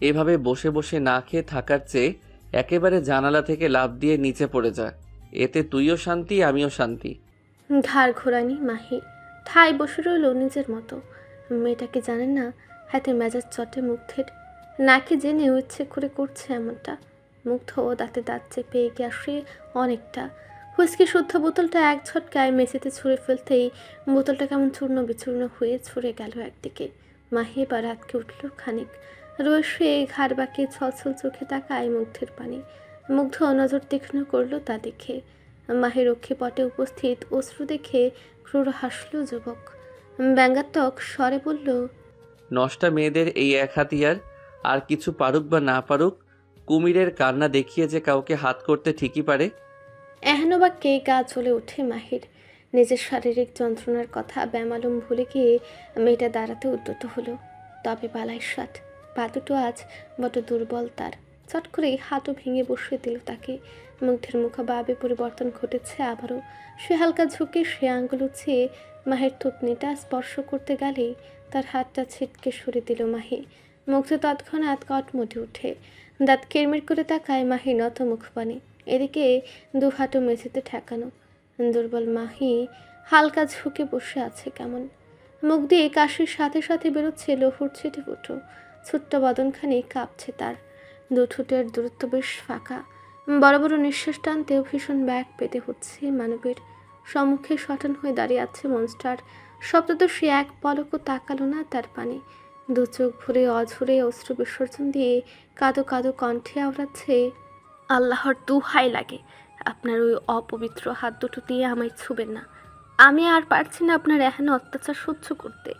এভাবে বসে বসে না খেয়ে থাকার চেয়ে একেবারে জানালা থেকে লাফ দিয়ে নিচে পড়ে যা। এতে তুইও শান্তি, আমিও শান্তি। ঘাড় ঘোরানি মাহি ঠাই বসে রইল নিজের মতো। মেয়েটাকে জানেন না, হাতে মেজাজ চটে মুগ্ধের। নাকি জেনেও ইচ্ছে করে করছে এমনটা। মুগ্ধ দাঁতে দাঁত চেপে এগিয়ে আসে অনেকটা। হুইস্কি শুদ্ধ বোতলটা এক ঝটকায় মেঝেতে ছুঁড়ে ফেলতেই বোতলটা কেমন চূর্ণ বিচূর্ণ হয়ে ছুঁড়ে গেল একদিকে। মাহি এবার আটকে উঠল খানিক। রয়ে ঘাড় বাঁকিয়ে ছলছল চোখে তাকায় মুগ্ধের পানি। মুগ্ধ নজর তীক্ষ্ণ করলো তা দেখে। মাহির অক্ষিপটে উপস্থিত অশ্রু দেখে ক্রূর হাসল যুবক। ব্যঙ্গাত্মক স্বরে বলল, নষ্টা মেয়েদের এই এক হাতিয়ার। আর কিছু পারুক বা না পারুক, কুমিরের কান্না দেখিয়ে যে কাউকে হাত করতে ঠিকই পারে। এহেন বাক্যে গা জ্বলে ওঠে মাহির। নিজের শারীরিক যন্ত্রণার কথা বেমালুম ভুলে গিয়ে মেয়েটা দাঁড়াতে উদ্যত হলো। তবে বালাই সাত, পা দুটো আজ বড় দুর্বল তার। চট করে হাতও ভেঙে বসিয়ে দিল তাকে। মুগ্ধের মুখভাবে পরিবর্তন ঘটেছে আবারও। সে হালকা ঝুঁকে সে আঙ্গুল উঁচিয়ে মাহির থুতনিটা স্পর্শ করতে গেলেই তার হাতটা ছিটকে সরে দিল মাহি। মুগ্ধ তৎক্ষণাৎ কটমটে উঠে দাঁত কিরমির করে তাকায় মাহি নত মুখপানে। এদিকে দু হাঁটু মেঝেতে ঠেকানো দুর্বল মাহি হালকা ঝুঁকে বসে আছে কেমন। মুখ দিয়ে কাশির সাথে সাথে বেরোচ্ছে লহুর ছিটে ফুটো। ছোট্ট বদনখানি কাঁপছে তার। দু ঠোঁটের দূরত্ব বেশ ফাঁকা। বড় বড় নিঃশ্বাস টানতেও ভীষণ ব্যাগ পেতে হচ্ছে মানবের। সম্মুখে শটান হয়ে দাঁড়িয়ে আছে মনস্টার। শব্দ সে এক পলকও তাকালো না তার পানে। দু চোখ ভরে অঝরে অশ্রু বিসর্জন দিয়ে কাঁদো কাঁদো কণ্ঠে আওড়াচ্ছে, আল্লাহর দুহাই লাগে, আপনার ওই অপবিত্র হাত দুটো দিয়ে আমায় ছুবেন না। আমি আর পারছি না আপনার এহেন অত্যাচার সহ্য করতে।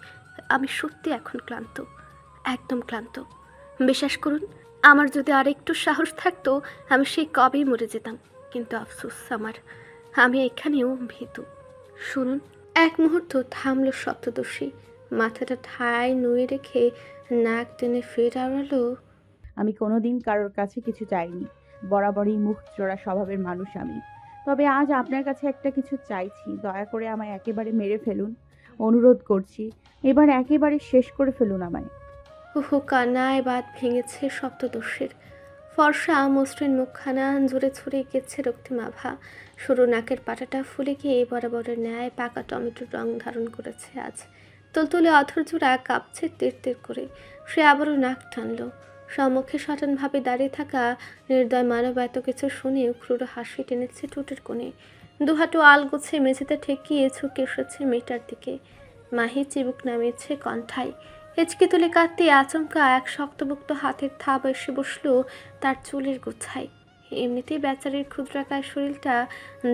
আমি সত্যি এখন ক্লান্ত, একদম ক্লান্ত। বিশ্বাস করুন, আমার যদি আর একটু সাহস থাকতো আমি সেই কবেই মরে যেতাম। কিন্তু আফসোস আমার, আমি এখানেও ভীতু। শুনুন। এক মুহূর্ত থামল সপ্তদর্শী। মাথাটা ঠায় নুয়ে রেখে নাক টেনে ফের আওড়ালো, আমি কোনোদিন কারোর কাছে কিছু চাইনি। বরাবরই মুখ চোরা স্বভাবের মানুষ আমি। তবে আজ আপনার কাছে একটা কিছু চাইছি। দয়া করে আমায় একেবারে মেরে ফেলুন, অনুরোধ করছি। এবার একেবারে শেষ করে ফেলুন আমায়। হুহু কান্নায় বাদ ভেঙেছে সপ্তদর্শীর। ফর্সা মসৃণ মুখখানা জুড়ে ছড়িয়ে গেছে রক্তিম আভা। সরু নাকের পাটাটা ফুলে গিয়ে বরাবরের ন্যায় পাকা টমেটোর রং ধারণ করেছে আজ। তুলতুলে অধৈর্যরা কাঁপছে তীর তীর করে। সে আবারও নাক টানল। সম্মুখে সটানভাবে দাঁড়িয়ে থাকা নির্দয় মানব এত কিছু শুনেও ক্রূর হাসি টেনেছে ঠোঁটের কোণে। দুহাটু আলগোছে মেঝেতে ঠেকিয়ে ঝুঁকে এসেছে মেয়েটার দিকে। মাহি চিবুক নামিয়েছে কণ্ঠায়। হেঁচকে তুলে কাঁদতে আচমকা এক শক্তপোক্ত হাতের থাব এসে বসলো তার চুলের গোছায়। এমনিতেই বেচারির ক্ষুদ্রাকার শরীরটা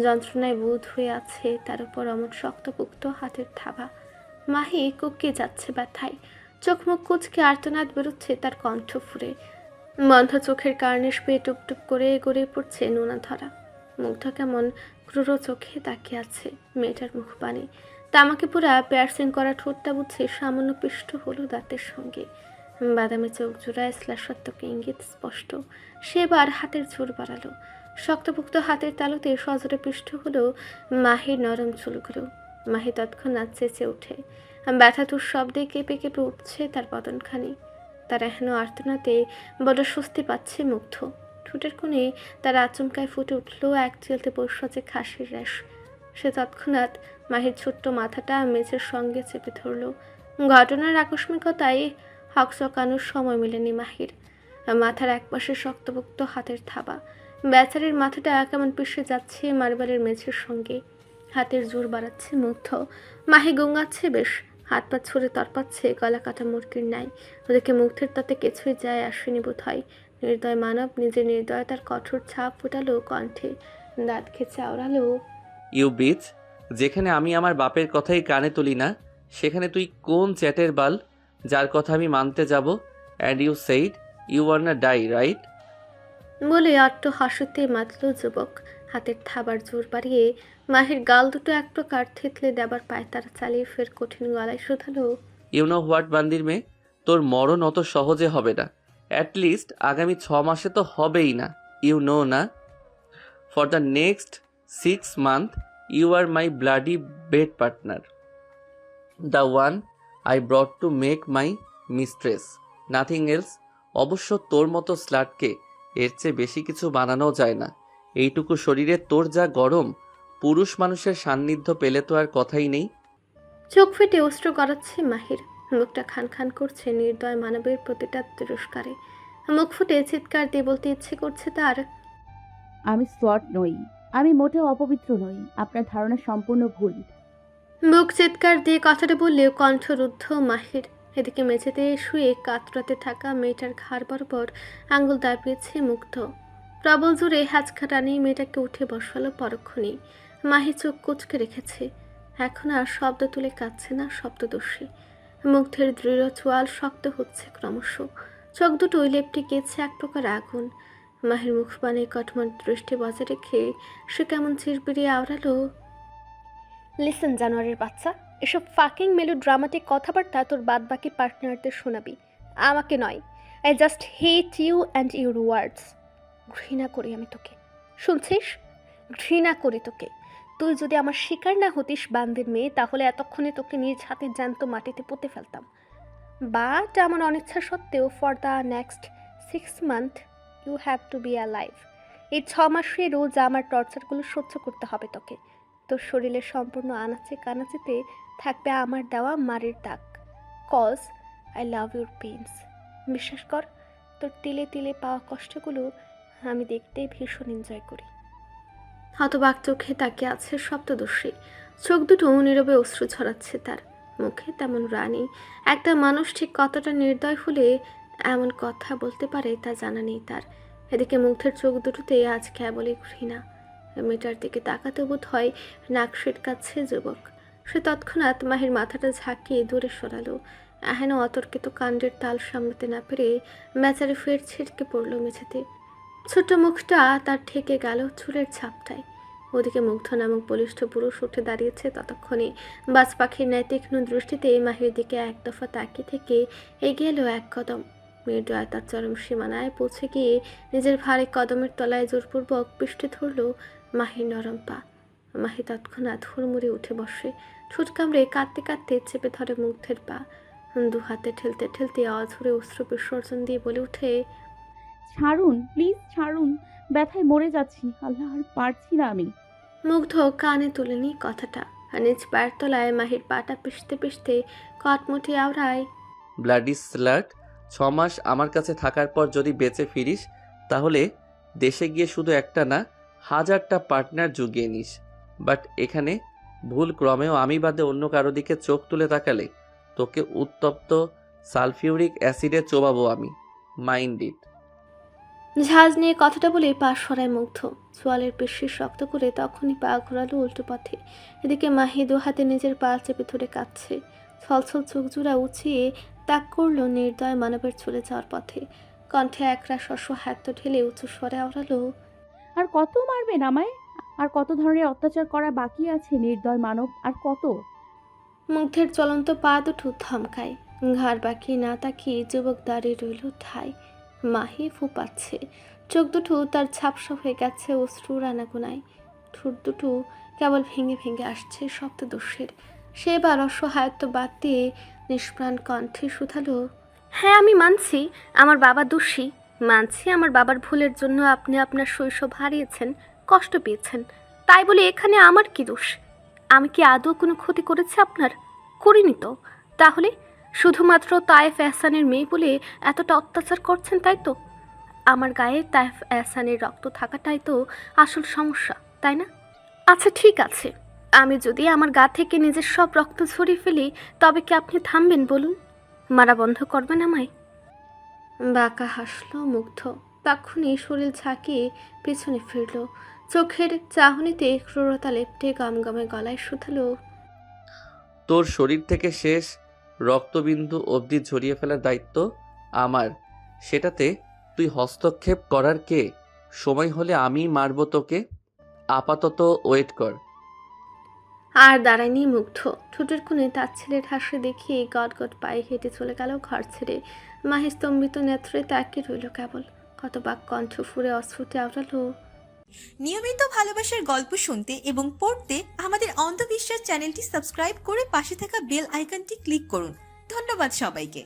যন্ত্রণায় বোধ হয়ে আছে, তার উপর অমন শক্তপোক্ত হাতের থাবা। মাহি কুঁকিয়ে যাচ্ছে ব্যথায়। চোখ মুখ কুচকে আর্তনাদ বেরোচ্ছে তার কণ্ঠ ফুরে। বন্ধ চোখের কার্নিশ পেয়ে টুপটুপ করে গড়িয়ে পড়ছে নোনা ধরা। মুগ্ধ কেমন ক্রূর চোখে তাকিয়ে আছে মেয়েটার মুখ পানে। তামাকে পুরা প্যারসিং করা ঠোঁটটা বুঝছে সামান্য পিষ্ট হলো দাঁতের সঙ্গে। বাদামি চোখ জোড়ায় শ্লেষাত্মক ইঙ্গিত স্পষ্ট। সেবার হাতের জোর বাড়ালো। শক্তপোক্ত হাতের তালুতে সজোরে পিষ্ট হলো মাহির নরম চুলগুলো। মাহি তৎক্ষণাৎ চেঁচে ওঠে। ব্যথাতুর শব্দে কেঁপে কেঁপে উঠছে তার বদনখানি। তার এহেন আর্তনাতে বড় স্বস্তি পাচ্ছে মুগ্ধ। ঠোঁটের কোণে তার আচমকায় ফুটে উঠল এক চিলতে বৈশাচে খাসির রেশ। সে তৎক্ষণাৎ মাহির ছোট্ট মাথাটা মেঝের সঙ্গে চেপে ধরল। ঘটনার আকস্মিকতায় হকচকানোর সময় মেলেনি মাহির। মাথার একপাশে শক্তপোক্ত হাতের থাবা, বেচারির মাথাটা কেমন পিষে যাচ্ছে মার্বেলের মেঝের সঙ্গে। হাতের জোর বাড়াচ্ছে মুগ্ধ। মাহি গঙ্গাচ্ছে বেশ, হাত পা ছুঁড়ে তরপাচ্ছে গলা কাটা মুরগির ন্যায়। ওদেরকে মুগ্ধের তাতে কিছুই যায় আসেনি বোধ হয়। নির্দয় মানব নিজের নির্দয়তার কঠোর ছাপ ফুটালো কণ্ঠে, দাঁত খেঁচে আওড়ালো, ইউ বিচ, যেখানে আমি আমার বাপের কথাই কানে তুলি না, সেখানে তুই কোন চ্যাটের বাল যার কথা আমি মানতে যাব? And you said you are না ডাই, রাইট? বলে অট্ট হাসিতে মাতল যুবক। হাতের থাবার জোর বাড়িয়ে মাহির গাল দুটো এক প্রকার থেতলে দেবার পায় তারা চালিয়ে ফের কঠিন গলায় শুধালো, ইউ নো হোয়াট বান্দির মেয়ে, তোর মরণ অত সহজে হবে না। অ্যাটলিস্ট আগামী 6 মাসে তো হবেই না। ইউ নো না, for the next 6 month you are my bloody bed partner, the one I brought to make my mistress, nothing else. অবশ্য তোর মতো স্লাটকে এর চেয়ে বেশি কিছু বানানো যায় না। এইটুকু শরীরে তোর যা গরম, পুরুষ মানুষের সান্নিধ্য পেলে তো আর কথাই নেই। চোখ ফেটে অস্ত্র গড়াচ্ছে মাহির। মুখটা খান খান করছে নির্দয় মানবের প্রতিটা তিরস্কারে। মুখ ফুটে চিৎকার দিয়ে বলতে ইচ্ছে করছে তার, আমি স্লট নই, আমি মোটেও অপবিত্র নই। আপনার ধারণা সম্পূর্ণ ভুল। মুখ চিৎকার দিয়ে কথাটা বললেও কণ্ঠরুদ্ধ মাহির। এদিকে মেঝেতে শুয়ে কাতরাতে থাকা মেয়েটার ঘাড় বরাবর আঙুল দাবিয়েছে মুগ্ধ। প্রবল জোরে হ্যাচকা টানিয়ে মেয়েটাকে উঠে বসালো পরক্ষণেই। মাহি চোখ কুচকে রেখেছে। এখন আর শব্দ তুলে কাঁদছে না শব্দদোষী। মুগ্ধের দৃঢ় চোয়াল শক্ত হচ্ছে ক্রমশ। চোখ দুটোই লেপটে গিয়েছে এক প্রকার আগুন। মাহির মুখ বানে কটমট দৃষ্টি বজায় রেখে সে কেমন চিরবিড়িয়ে আওড়ালো, লিসেন জানোয়ারের বাচ্চা, এসব ফাকিং মেলো ড্রামাটিক কথাবার্তা তোর বাদ বাকি পার্টনারদের শোনাবি, আমাকে নয়। I just hate you and your words. ঘৃণা করি আমি তোকে, শুনছিস? ঘৃণা করি তোকে। তুই যদি আমার শিকার না হতিস বান্দির মেয়ে, তাহলে এতক্ষণে তোকে নিজ হাতে জ্যান্ত মাটিতে পুঁতে ফেলতাম। বাট আমার অনিচ্ছা সত্ত্বেও for the next 6 month you have to be alive. এই 6 মাসে রোজ আমার টর্চারগুলো সহ্য করতে হবে তোকে। তোর শরীরের সম্পূর্ণ আনাচে কানাচেতে থাকবে আমার দেওয়া মারের দাগ। Cause I love your pains. বিশ্বাস কর, তোর তিলে তিলে পাওয়া কষ্টগুলো আমি দেখতে ভীষণ এনজয় করি। হতবাক চোখে তাকিয়ে আছে সপ্তদর্শী। চোখ দুটো নীরবে অশ্রু ছড়াচ্ছে তার। মুখে তেমন রানী। একটা মানুষ ঠিক কতটা নির্দয় হলে এমন কথা বলতে পারে তা জানা নেই তার। এদিকে মুগ্ধের চোখ দুটোতে আজ কেবলই ঘৃণা। মেয়েটার দিকে তাকাতে বোধ হয় নাক সিটকাচ্ছে যুবক। সে তৎক্ষণাৎ মাহির মাথাটা ঝাঁকিয়ে দূরে সরালো। এহেন অতর্কিত কাণ্ডের তাল সামলাতে না পেরে বেচারে ফের ছিটকে পড়ল মেঝেতে। ছোট্ট মুখটা তার ঠেকে গেল চুলের ছাপটায়। ওদিকে মুগ্ধ নামক বলিষ্ঠ পুরুষ উঠে দাঁড়িয়েছে ততক্ষণে। বাজ পাখির ন্যায় তীক্ষ্ণ দৃষ্টিতে মাহির দিকে এক দফা তাকিয়ে থেকে এগিয়ে এলো এক কদম। নির্দয় তার চরম সীমানায় পৌঁছে গিয়ে নিজের ভারী কদমের তলায় জোরপূর্বক পিষ্টে ধরল মাহির নরম পা। মাহি তৎক্ষণাৎ হুড়মুড়ে উঠে বসে, ঠোঁট কামড়ে কাঁদতে কাঁদতে চেপে ধরে মুগ্ধের পা। দু হাতে ঠেলতে ঠেলতে অঝরে অশ্রু বিসর্জন দিয়ে বলে উঠে, ছাড়ুন প্লিজ, ছাড়ুন, ব্যথায় মরে যাচ্ছি। আল্লাহ, আর পারছি না আমি। মুগ্ধ কানে তুলেনি কথাটা। নিজ পায়ের তলায় মাহির পাটা পিষতে পিষতে কটমুঠে আওড়ায়, ব্লাডি স্লাট, 6 মাস আমার কাছে থাকার পর যদি বেঁচে ফিরিস, তাহলে দেশে গিয়ে শুধু একটা না 1000টা পার্টনার জুগিয়ে নিস। বাট এখানে ভুল ক্রমেও আমি বাদে অন্য কারো দিকে চোখ তুলে তাকালে তোকে উত্তপ্ত সালফিউরিক অ্যাসিডে চোবাবো আমি। Mind it. ঝাঁজ নিয়ে কথাটা বলে পা সরায় মুগ্ধ। চোয়ালের পেশি শক্ত করে তখনই পা ঘোরালো উল্টো পথে। এদিকে মাহি দু হাতে নিজের পা চেপে ধরে কাঁদছে। ছলছল চোখ জোড়া উঁচিয়ে তাক করলো নির্দয় মানবের চলে যাওয়ার পথে। কণ্ঠে একরাশ অসহায়ত্ব ঢেলে উঁচু স্বরে আওড়ালো, আর কত মারবেন আমায়? আর কত ধরনের অত্যাচার করা বাকি আছে নির্দয় মানব? আর কত? মুগ্ধের চলন্ত পা দুটো থমকায়। ঘাড় বাঁকিয়ে না তাকিয়ে যুবক দাঁড়িয়ে রইল ঠায়। মাহি ফুপাচ্ছে। চোখ দুটো তার ঝাপসা হয়ে গেছে অশ্রুর আনাগোনায়। ঠোঁট দুটো কেবল ভেঙে ভেঙে আসছে শব্দদোষের। সে এবার অসহায়ত্ব বাদ দিয়ে নিষ্প্রাণ কণ্ঠে শুধালো, হ্যাঁ আমি মানছি আমার বাবা দোষী। মানছি আমার বাবার ভুলের জন্য আপনি আপনার শৈশব হারিয়েছেন, কষ্ট পেয়েছেন। তাই বলে এখানে আমার কি দোষ? আমি কি আদৌ কোনো ক্ষতি করেছি আপনার? করিনি তো। তাহলে শুধুমাত্র তায়েফ এহসানের মেয়ে বলে এতটা অত্যাচার করছেন, তাই তো? আমার গায়ে তাইফ এহসানের রক্ত থাকাটাই তো আসল সমস্যা, তাই না? আচ্ছা ঠিক আছে, আমি যদি আমার গা থেকে নিজের সব রক্ত ঝরিয়ে ফেলি তবে কি আপনি থামবেন বলুন? মারা বন্ধ করবেন আমায়? বাঁকা হাসলো মুগ্ধ। তখনই শরীর ঝাঁকিয়ে পেছনে ফিরল, চোখের চাহনিতে ক্রূরতা লেপ্টে গমগমে গলায় শুধালো, তোর শরীর থেকে শেষ রক্তবিন্দু অবধি ঝরিয়ে ফেলার দায়িত্ব আমার। সেটাতে তুই হস্তক্ষেপ করার কে? সময় হলে আমি মারব তোকে। আপাতত ওয়েট কর। আর দাঁড়ায়নি মুগ্ধ। ঠোঁটের কোণে তার ছেলের হাসি দেখিয়ে গটগট পায়ে হেঁটে চলে গেল ঘর ছেড়ে। মাহি স্তম্ভিত নেত্রে তাকিয়ে রইল কেবল। কতবার কণ্ঠ ফুরে অশ্রুতে আওড়ালো, নিয়মিত ভালোবাসার গল্প শুনতে এবং পড়তে আমাদের অন্ধবিশ্বাস চ্যানেলটি সাবস্ক্রাইব করে পাশে থাকা বেল আইকনটি ক্লিক করুন। ধন্যবাদ সবাইকে।